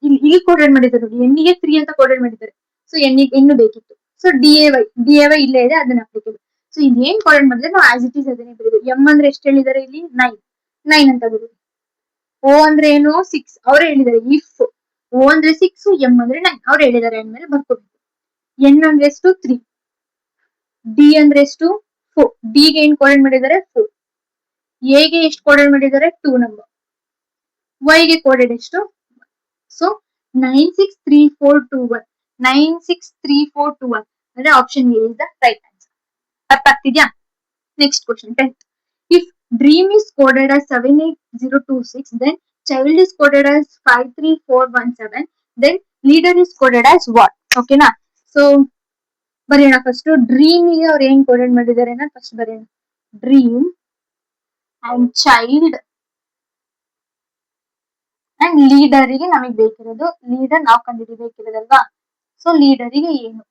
ಇಲ್ಲಿ ಕೋಡೆಡ್ ಮಾಡಿದ್ದಾರೆ ನೋಡಿ, ಎನ್ನಿಗೆ 3 ಅಂತ ಕೋಡೆಡ್ ಮಾಡಿದ್ದಾರೆ. ಸೊ ಎನ್ನಿಗೆ ಇನ್ನು ಬೇಕಿತ್ತು. ಸೊ ಡಿ ಎ ವೈ ಇಲ್ಲೇ ಇದೆ, ಅದನ್ನ ಅಪ್ಲಿಕೇಬಲ್. ಸೊ ಇಲ್ಲಿ ಏನ್ ಕೋಡೆಡ್ ಮಾಡಿದ್ರೆ ನಾವು ಆಸ್ ಇಟ್ ಈಸ್ ಅದನ್ನೇ ಬರೀದು. ಎಂ ಅಂದ್ರೆ ಎಷ್ಟು ಹೇಳಿದ್ದಾರೆ ಇಲ್ಲಿ, 9 ಅಂತ ಬರೀದು. ಓ ಅಂದ್ರೆ ಏನು, 6 ಅವರೇ ಹೇಳಿದ್ದಾರೆ. ಇಫ್ ಓ ಅಂದ್ರೆ 6, ಎಂ ಅಂದ್ರೆ 9 ಅವ್ರು ಹೇಳಿದ್ದಾರೆ ಅಂದ್ಮೇಲೆ ಬರ್ಕೋಬೇಕು. ಎನ್ ಅಂದ್ರೆ ಎಷ್ಟು, 3. ಡಿ ಅಂದ್ರೆ ಎಷ್ಟು, 4. ಡಿ ಗೆ ಏನ್ ಕೋಡೆಡ್ ಮಾಡಿದ್ದಾರೆ, 4. ಎ ಗೆ ಎಷ್ಟು ಕೋಡೆಡ್ ಮಾಡಿದ್ದಾರೆ, 2 ನಂಬರ್. ವೈ ಗೆ ಕೋಡೆಡ್ ಎಷ್ಟು, ಸೊ 963421. 963421 ಅಂದ್ರೆ option A is the right answer. ಅರ್ಥ ಆಗ್ತಿದ್ಯಾ? Next question 10th. If dream is coded as 78026, then child is coded as 53417, then leader is coded as what? ಓಕೆನಾ? So ಬರೆಯೋಣ first. Dream ಗೆ ಅವ್ರು ಏನ್ ಕೋಡೆಡ್ ಮಾಡಿದ್ದಾರೆ ಫಸ್ಟ್ ಬರೆಯೋಣ. Dream and child and leader ಗೆ ನಮಗೆ ಬೇಕಿರೋದು, ಲೀಡರ್ ನಾವು ಕಂಡುಹಿಡಿಬೇಕಿರೋದಲ್ವಾ. ಸೊ ಲೀಡರಿಗೆ ಏನು,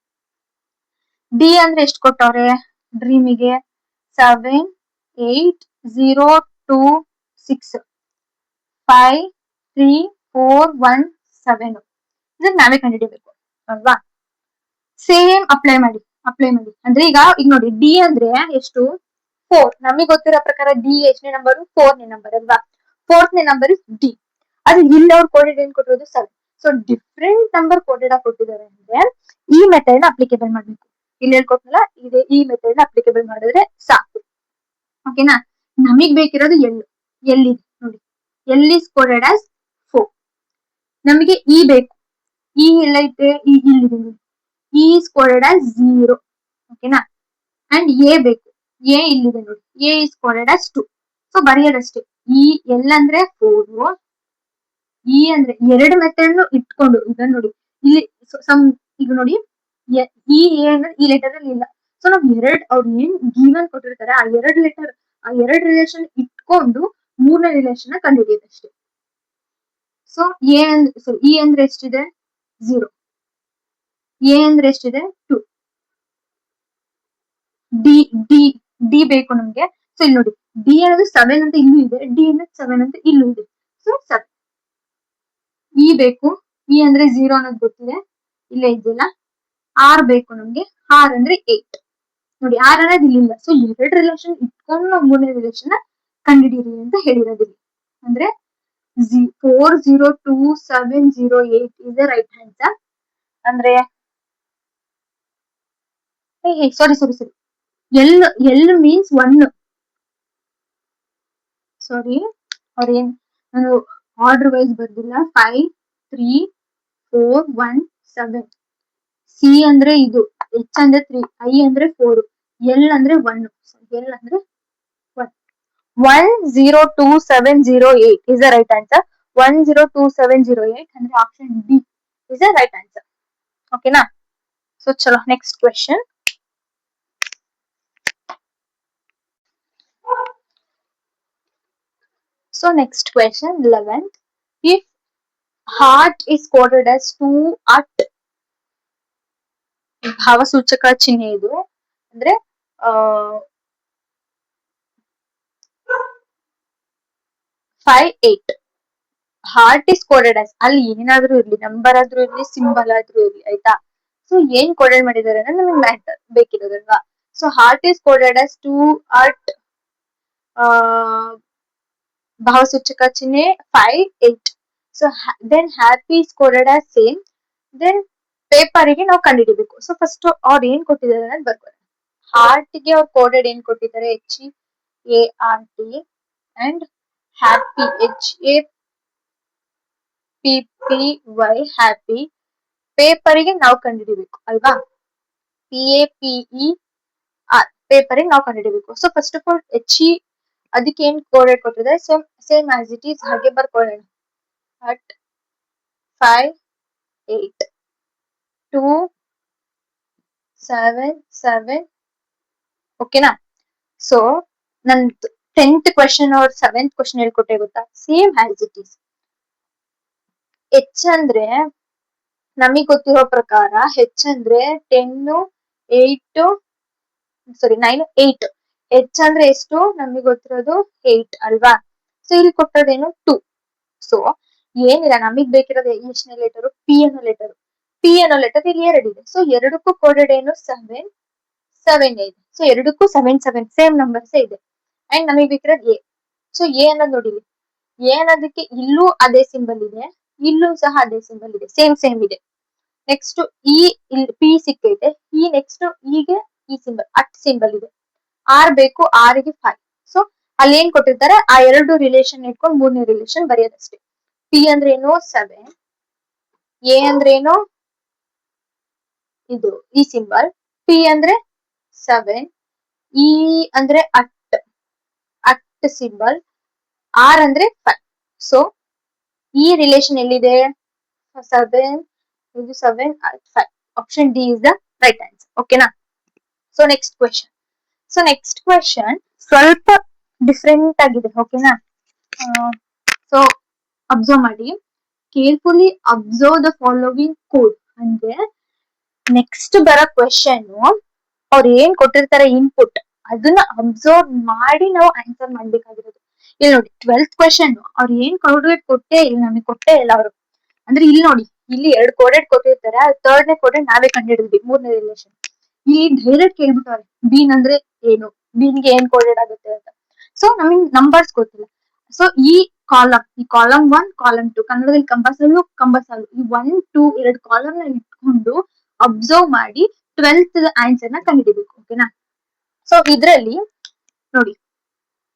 ಡಿ ಅಂದ್ರೆ ಎಷ್ಟು ಕೊಟ್ಟವ್ರೆ ಡ್ರೀಮಿಗೆ, 78026 53417 ಇದನ್ನ ನಾವೇ ಕಂಡುಹಿಡಿಬೇಕು ಅಲ್ವಾ. ಸೇಮ್ ಅಪ್ಲೈ ಮಾಡಿ ಅಂದ್ರೆ ಈಗ ನೋಡಿ, ಡಿ ಅಂದ್ರೆ ಎಷ್ಟು, 4. ನಮಗೆ ಗೊತ್ತಿರೋ ಪ್ರಕಾರ ಡಿ ಎಷ್ಟನೇ ನಂಬರ್, 4ನೇ ನಂಬರ್ ಅಲ್ವಾ. 4ನೇ ನಂಬರ್ ಇಸ್ ಡಿ. ಅದು ಇಲ್ಲಿ ಅವ್ರು ಕೋಡೆಡ್ ಏನ್ ಕೊಟ್ಟಿರೋದು 7. ಸೊ ಡಿಫ್ರೆಂಟ್ ನಂಬರ್ ಕೋಡೆಡ್ ಆಗಿ ಕೊಟ್ಟಿದ್ದಾರೆ ಅಂದ್ರೆ ಈ ಮೆಥಡ್ ಅಪ್ಲಿಕೇಬಲ್ ಮಾಡ್ಬೇಕು. ಇಲ್ಲಿ ಹೇಳ್ಕೊಟ್ನಲ್ಲ, ಇದೆ ಈ ಮೆಥಡ್ ಅಪ್ಲಿಕೇಬಲ್ ಮಾಡಿದ್ರೆ ಸಾಕು. ಓಕೆನಾ? ನಮಗ್ ಬೇಕಿರೋದು ಎಲ್ಲಿದೆ ನೋಡಿ, ಎಲ್ ಇಸ್ ಕೋಡೆಡ್ ಆಸ್ 4. ನಮಗೆ ಇ ಬೇಕು, ಇ ಎಲ್ಲೈತೆ, ಇಲ್ಲಿದೆ ನೋಡಿ, ಇ ಇಸ್ ಕೋಡೆಡ್ ಆಸ್ 0. ಓಕೆನಾ? ಅಂಡ್ ಎ ಬೇಕು, ಎ ಇಲ್ಲಿದೆ ನೋಡಿ, A is coded as 2. So ಬರೆಯೋದಷ್ಟೇ. ಇ ಎಲ್ ಅಂದ್ರೆ 4, ಇ ಅಂದ್ರೆ ಎರಡು ಮೆಥಡ್ ಇಟ್ಕೊಂಡು, ಈಗ ನೋಡಿ ಇಲ್ಲಿ ಈಗ ನೋಡಿ ಈ ಎ ಅಂದ್ರೆ ಈ ಲೆಟರ್ ಅಲ್ಲಿ ಇಲ್ಲ. ಸೊ ನಾವ್ ಅವ್ರು ಏನ್ ಗಿವನ್ ಕೊಟ್ಟಿರ್ತಾರೆ ಆ ಎರಡು ರಿಲೇಷನ್ ಇಟ್ಕೊಂಡು ಮೂರನೇ ರಿಲೇಷನ್ ಕಂಡುಹಿಡಿಯೋದಷ್ಟೇ. ಸೊ ಇ ಅಂದ್ರೆ ಎಷ್ಟಿದೆ, 0. ಎ ಅಂದ್ರೆ ಎಷ್ಟಿದೆ, 2. ಡಿ ಬೇಕು ನಮ್ಗೆ. ಸೊ ಇಲ್ಲಿ ನೋಡಿ, ಡಿ ಅನ್ನೋದು 7 ಅಂತ ಇಲ್ಲೂ ಇದೆ, ಡಿ ಅನ್ನೋದು 7 ಅಂತ ಇಲ್ಲೂ ಇದೆ. ಸೊ 7. ಇ ಬೇಕು, ಇ ಅಂದ್ರೆ 0 ಅನ್ನೋದು ಗೊತ್ತಿದೆ, ಇಲ್ಲೇ ಇದೆಯಲ್ಲ. ಆರ್ ಬೇಕು ನಮ್ಗೆ, ಆರ್ ಅಂದ್ರೆ 8 ನೋಡಿ, ಆರ್ ಅನ್ನೋದು ಇಲ್ಲಿಲ್ಲ. ಸೊ ಎರಡು ರಿಲೇಷನ್ ಇಟ್ಕೊಂಡು ನಾವು ಮೂರನೇ ರಿಲೇಷನ್ ಕಂಡುಹಿಡಿಯಿರಿ ಅಂತ ಹೇಳಿರೋದಿಲ್ಲ. ಅಂದ್ರೆ 40278 is the right answer. ಅಂದ್ರೆ ಸಾರಿ ಎಲ್ ಮೀನ್ಸ್ 1. ಸಾರಿ, ಅವ್ರೇನ್ ನಾನು ಆರ್ಡರ್ ವೈಸ್ ಬರ್ದಿಲ್ಲ. 53417. ಸಿ ಅಂದ್ರೆ ಇದು, ಎಚ್ ಅಂದ್ರೆ 3, ಐ ಅಂದ್ರೆ 4, ಎಲ್ ಅಂದ್ರೆ 1. ಎಲ್ ಅಂದ್ರೆ 1. 102708 is the right answer. 102708 ಅಂದ್ರೆ option D is the right answer. ಓಕೆನಾ? ಸೊ ಚಲೋ next question. So next question 11th. If heart is coded as 2 at ಭಾವಸೂಚಕ ಚಿಹ್ನೆ ಇದು ಅಂದ್ರೆ 58. ಹಾರ್ಟ್ ಇಸ್ ಕೋಡೆಡ್ as, ಅಲ್ಲಿ ಏನಾದ್ರೂ ಇರ್ಲಿ, ನಂಬರ್ ಆದ್ರೂ ಇರ್ಲಿ, ಸಿಂಬಲ್ ಆದ್ರೂ ಇರ್ಲಿ, ಆಯ್ತಾ. ಸೊ ಏನ್ ಕೋಡೆಡ್ ಮಾಡಿದ್ದಾರೆ ಅಂದ್ರೆ ನಮಗೆ ಮ್ಯಾಟರ್ ಬೇಕಿರೋದಲ್ವಾ. So heart is coded as 2 at ಭಾವಸೂಚಕ ಚಿಹ್ನೆ 58. So then happy is coded as same. Then ಪೇಪರ್ಗೆ ನಾವು ಕಂಡುಹಿಡಿಬೇಕು. ಸೊ ಫಸ್ಟ್ ಅವ್ರು ಏನ್ ಕೊಟ್ಟಿದ್ದಾರೆ ಅನ್ನೋದು ಬರ್ಕೊಳ್ಳೋಣ. ಹಾರ್ಟ್ ಗೆ ಅವ್ರು ಕೋಡೆಡ್ ಏನ್ ಕೊಟ್ಟಿದ್ದಾರೆ, HART and happy HAPPY happy. ಪೇಪರ್ಗೆ ನಾವು ಕಂಡುಹಿಡಿಬೇಕು ಅಲ್ವಾ, PAPER. ಪೇಪರ್ಗೆ ನಾವು ಕಂಡುಹಿಡಿಬೇಕು. ಸೊ ಫಸ್ಟ್ ಆಫ್ ಆಲ್ ಅದಕ್ಕೆ ಏನ್ ಕೋಡೆಡ್ ಕೊಟ್ಟಿದ್ದಾರೆ, ಸೇಮ್ ಆಸ್ ಇಟ್ ಈಸ್ ಹಾಗೆ ಬರ್ಕೊಳ್ಳೋಣ. at 5827 ಓಕೆನಾ. ಸೊ ನನ್ 10th ಕ್ವೆಶ್ಚನ್ ಅವ್ರ 7th ಕ್ವೆಶ್ಚನ್ ಹೇಳ್ಕೊಟ್ಟೆ ಗೊತ್ತಾ, ಸೇಮ್ ಆಸ್ ಇಟ್ ಈಸ್. ಹೆಚ್ ಅಂದ್ರೆ ನಮಗ್ ಗೊತ್ತಿರೋ ಪ್ರಕಾರ ಹೆಚ್ ಅಂದ್ರೆ 10 8 ಸಾರಿ 9 8 H ಅಂದ್ರೆ ಎಷ್ಟು ನಮಗೆ ಗೊತ್ತಿರೋದು 8 ಅಲ್ವಾ. ಸೊ ಇಲ್ಲಿ ಕೊಟ್ಟೋದೇನು 2. ಸೊ ಏನಿಲ್ಲ ನಮಗ್ ಬೇಕಿರೋದು ಎಷ್ಟನೇ ಲೆಟರ್ ಪಿ ಅನ್ನೋ ಲೆಟರ್. ಪಿ ಅನ್ನೋ ಲೆಟರ್ ಇಲ್ಲಿ 2 ಇದೆ. ಸೊ ಎರಡಕ್ಕೂ ಕೋಡೆಡ್ ಏನು 7 ಇದೆ. ಸೊ ಎರಡಕ್ಕೂ 7 ಸೇಮ್ ನಂಬರ್ಸ್ ಇದೆ. ಅಂಡ್ ನಮಗೆ ಬೇಕಿರೋದು ಎ. ಸೊ ಎ ಅನ್ನೋದು ನೋಡಿ, ಎ ಅನ್ನೋದಕ್ಕೆ ಇಲ್ಲೂ ಅದೇ ಸಿಂಬಲ್ ಇದೆ, ಇಲ್ಲೂ ಸಹ ಅದೇ ಸಿಂಬಲ್ ಇದೆ, ಸೇಮ್ ಇದೆ. ನೆಕ್ಸ್ಟ್ ಇ ಇಲ್ಲಿ ಪಿ ಸಿಕ್ಕೈತೆ, ಈ ನೆಕ್ಸ್ಟ್ ಈಗ ಈ ಸಿಂಬಲ್ ಅಟ್ ಸಿಂಬಲ್ ಇದೆ. ಆರ್ ಬೇಕು, ಆರ್ ಗೆ 5. ಸೊ ಅಲ್ಲಿ ಏನ್ ಕೊಟ್ಟಿರ್ತಾರೆ ಆ ಎರಡು ರಿಲೇಷನ್ ಇಟ್ಕೊಂಡು ಮೂರನೇ ರಿಲೇಷನ್ ಬರೆಯೋದಷ್ಟೇ. ಪಿ ಅಂದ್ರೆ ಏನು 7, ಎ ಅಂದ್ರೆ ಏನು ಇದು ಈ ಸಿಂಬಲ್, ಪಿ ಅಂದ್ರೆ 7, ಇ ಅಂದ್ರೆ ಅಟ್ ಸಿಂಬಲ್, ಆರ್ ಅಂದ್ರೆ 5. ಸೊ ಈ ರಿಲೇಷನ್ ಎಲ್ಲಿದೆ 7 ಇದು 7 5. Option D is the right answer. ಓಕೆನಾ. ಸೊ ನೆಕ್ಸ್ಟ್ ಕ್ವೆಶನ್ ಸ್ವಲ್ಪ ಡಿಫ್ರೆಂಟ್ ಆಗಿದೆ. ಓಕೆನಾ. ಸೊ ಅಬ್ಸರ್ವ್ ಮಾಡಿ, carefully observe the following code. ಅಂದ್ರೆ ನೆಕ್ಸ್ಟ್ ಬರೋ ಕ್ವೆಶನ್ ಅವ್ರು ಏನ್ ಕೊಟ್ಟಿರ್ತಾರೆ ಇನ್ಪುಟ್, ಅದನ್ನ ಅಬ್ಸರ್ವ್ ಮಾಡಿ ನಾವು ಆನ್ಸರ್ ಮಾಡ್ಬೇಕಾಗಿರೋದು. ಇಲ್ಲಿ ನೋಡಿ 12th ಕ್ವೆಶನ್ ಅವ್ರು ಏನ್ ಕೋಡೆಡ್ ಕೊಟ್ಟೇ ಇಲ್ಲ, ನಮಗೆ ಕೊಟ್ಟೇ ಇಲ್ಲ ಅವರು. ಅಂದ್ರೆ ಇಲ್ಲಿ ನೋಡಿ, ಇಲ್ಲಿ 2 ಕೋಡೆಡ್ ಕೊಟ್ಟಿರ್ತಾರೆ, ಥರ್ಡ್ನೇ ಕೋಡೆಡ್ ನಾವೇ ಕಂಡಿಡಿದ್ವಿ ಮೂರನೇ ರಿಲೇಷನ್. ಇಲ್ಲಿ ಡೈರೆಕ್ಟ್ ಕೇಳ್ಬಿಟ್ಟವ್ರೆ ಬೀನ್ ಅಂದ್ರೆ ಏನು, ಬೀನ್ಗೆ ಏನ್ ಕೋಡೆಡ್ ಆಗುತ್ತೆ ಅಂತ. ಸೊ ನಮಗೆ ನಂಬರ್ಸ್ ಗೊತ್ತಿಲ್ಲ. ಸೊ ಈ ಕಾಲಮ್ 1 ಕಾಲಮ್ 2 ಕನ್ನಡದಲ್ಲಿ ಕಂಬಸಾಲು ಈ 1 2 2 ಕಾಲಮ್ ನ ಇಟ್ಕೊಂಡು ಅಬ್ಸರ್ವ್ ಮಾಡಿ 12th ಆನ್ಸರ್ ನ ಕಂಡುಹಿಡಿಬೇಕು. ಓಕೆನಾ. ಸೊ ಇದ್ರಲ್ಲಿ ನೋಡಿ,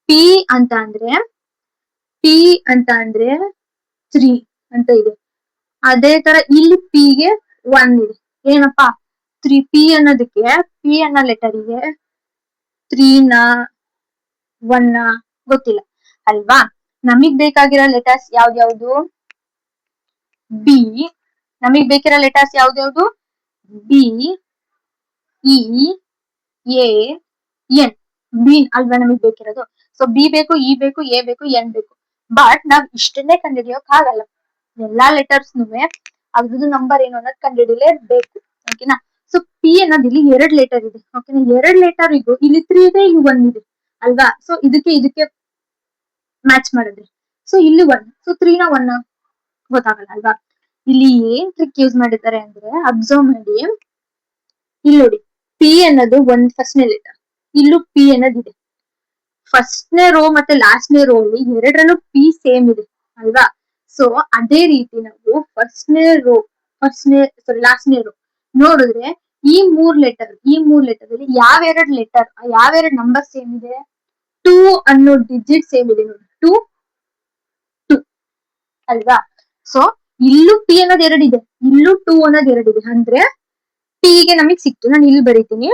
ಪಿ ಅಂತ ಅಂದ್ರೆ 3 ಅಂತ ಇದೆ. ಅದೇ ತರ ಇಲ್ಲಿ ಪಿ ಗೆ 1 ಇದೆ. ಏನಪ್ಪಾ 3 ಪಿ ಅನ್ನೋದಕ್ಕೆ ಪಿ ಅನ್ನೋ ಲೆಟರ್ಗೆ 3 ನ 1 ಗೊತ್ತಿಲ್ಲ ಅಲ್ವಾ. ನಮಗ್ ಬೇಕಾಗಿರೋ ಲೆಟರ್ಸ್ ಯಾವ್ದು ಬಿ. ನಮಗ್ ಬೇಕಿರೋ ಲೆಟರ್ಸ್ ಯಾವ್ದು B, E, A, N. Bean ಅಲ್ವಾ ನಮಗ್ ಬೇಕಿರೋದು. ಸೊ ಬಿ ಬೇಕು, ಇ ಬೇಕು, ಎ ಬೇಕು, ಎನ್ ಬೇಕು. ಬಟ್ ನಾವ್ ಇಷ್ಟನ್ನೇ ಕಂಡುಹಿಡಿಯೋಕ್ ಆಗಲ್ಲ. ಎಲ್ಲಾ ಲೆಟರ್ಸ್ ಅದ್ರದ್ದು ನಂಬರ್ ಏನು ಅನ್ನೋದು ಕಂಡುಹಿಡಿಲೇಬೇಕು. ಓಕೆನಾ. ಸೊ ಪಿ ಅನ್ನೋದು ಇಲ್ಲಿ 2 ಲೆಟರ್ ಇದೆ. ಓಕೆನಾ. 2 ಲೆಟರ್ ಇದು ಇಲ್ಲಿ 3 ಇದೆ, ಇಲ್ಲಿ 1 ಇದೆ ಅಲ್ವಾ. ಸೊ ಇದಕ್ಕೆ ಮ್ಯಾಚ್ ಮಾಡಿದ್ರೆ ಸೊ ಇಲ್ಲಿ 1, ಸೊ 3 ನ 1 ಗೊತ್ತಾಗಲ್ಲ ಅಲ್ವಾ. ಇಲ್ಲಿ ಏನ್ ಟ್ರಿಕ್ ಯೂಸ್ ಮಾಡಿದ್ದಾರೆ ಅಂದ್ರೆ ಅಬ್ಸರ್ವ್ ಮಾಡಿ, ಇಲ್ಲಿ ನೋಡಿ ಪಿ ಅನ್ನೋದು ಫಸ್ಟ್ನೇ ಲೆಟರ್, ಇಲ್ಲೂ ಪಿ ಅನ್ನೋದಿದೆ. ಫಸ್ಟ್ನೇ ರೋ ಮತ್ತೆ ಲಾಸ್ಟ್ನೇ ರೋ ಅಲ್ಲಿ ಎರಡರಲ್ಲೂ ಪಿ ಸೇಮ್ ಇದೆ ಅಲ್ವಾ. ಸೊ ಅದೇ ರೀತಿ ನಾವು ಲಾಸ್ಟ್ನೇ ರೋ ನೋಡಿದ್ರೆ ಈ ಮೂರ್ ಲೆಟರ್ ಅಲ್ಲಿ ಯಾವೆರಡು ನಂಬರ್ ಸೇಮ್ ಇದೆ, 2 ಅನ್ನೋ ಡಿಜಿಟ್ ಸೇಮ್ ಇದೆ ನೋಡಿ, 2 ಅಲ್ವಾ. ಸೊ ಇಲ್ಲೂ ಪಿ ಅನ್ನೋದು 2 ಇದೆ, ಇಲ್ಲೂ 2 ಅನ್ನೋದು 2 ಇದೆ. ಅಂದ್ರೆ ಪಿ ಗೆ ನಮಗ್ ಸಿಕ್ತು. ನಾನು ಇಲ್ಲಿ ಬರೀತೀನಿ.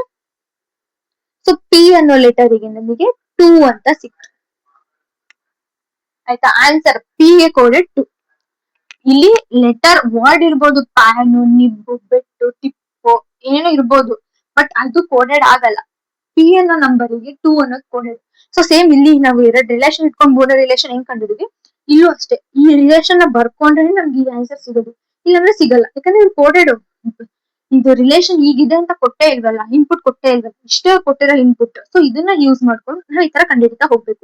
ಸೊ ಪಿ ಅನ್ನೋ ಲೆಟರ್ಗೆ ನಮಗೆ 2 ಅಂತ ಸಿಕ್ತು. ಆಯ್ತಾ. ಆನ್ಸರ್ ಪಿ ಗೆ ಕೋಡೆಡ್ 2. ಇಲ್ಲಿ ಲೆಟರ್ ವರ್ಡ್ ಇರ್ಬೋದು, ಪ್ಯಾನು, ನಿಬ್ಬು, ಬೆಟ್ಟು, ಟಿಪ್ಪು ಏನೋ ಇರ್ಬೋದು, ಬಟ್ ಅದು ಕೋಡೆಡ್ ಆಗಲ್ಲ. ಪಿ ಅನ್ನೋ ನಂಬರಿಗೆ 2 ಅನ್ನೋದು ಕೋಡೆಡ್. ಸೊ ಸೇಮ್ ಇಲ್ಲಿ ನಾವು 2 ರಿಲೇಷನ್ ಇಟ್ಕೊಂಡು 3 ರಿಲೇಷನ್ ಹೆಂಗ್ ಕಂಡಿದ್ವಿ, ಇಲ್ಲೂ ಅಷ್ಟೇ ಈ ರಿಲೇಷನ್ ನ ಬರ್ಕೊಂಡ್ರೆ ನಮ್ಗೆ ಈ ಆನ್ಸರ್ ಸಿಗೋದು, ಇಲ್ಲಾಂದ್ರೆ ಸಿಗಲ್ಲ. ಯಾಕಂದ್ರೆ ಇದು ಕೋಡೆಡ್. ಇದು ರಿಲೇಷನ್ ಈಗಿದೆ ಅಂತ ಕೊಟ್ಟೇ ಇಲ್ವಲ್ಲ, ಇನ್ಪುಟ್ ಕೊಟ್ಟೇ ಇಲ್ವಲ್ಲ, ಇಷ್ಟೇ ಕೊಟ್ಟಿರೋ ಇನ್ಪುಟ್. ಸೊ ಇದನ್ನ ಯೂಸ್ ಮಾಡ್ಕೊಂಡು ನಾವು ಈ ತರ ಕಂಡುಹಿಡಿತಾ ಹೋಗ್ಬೇಕು.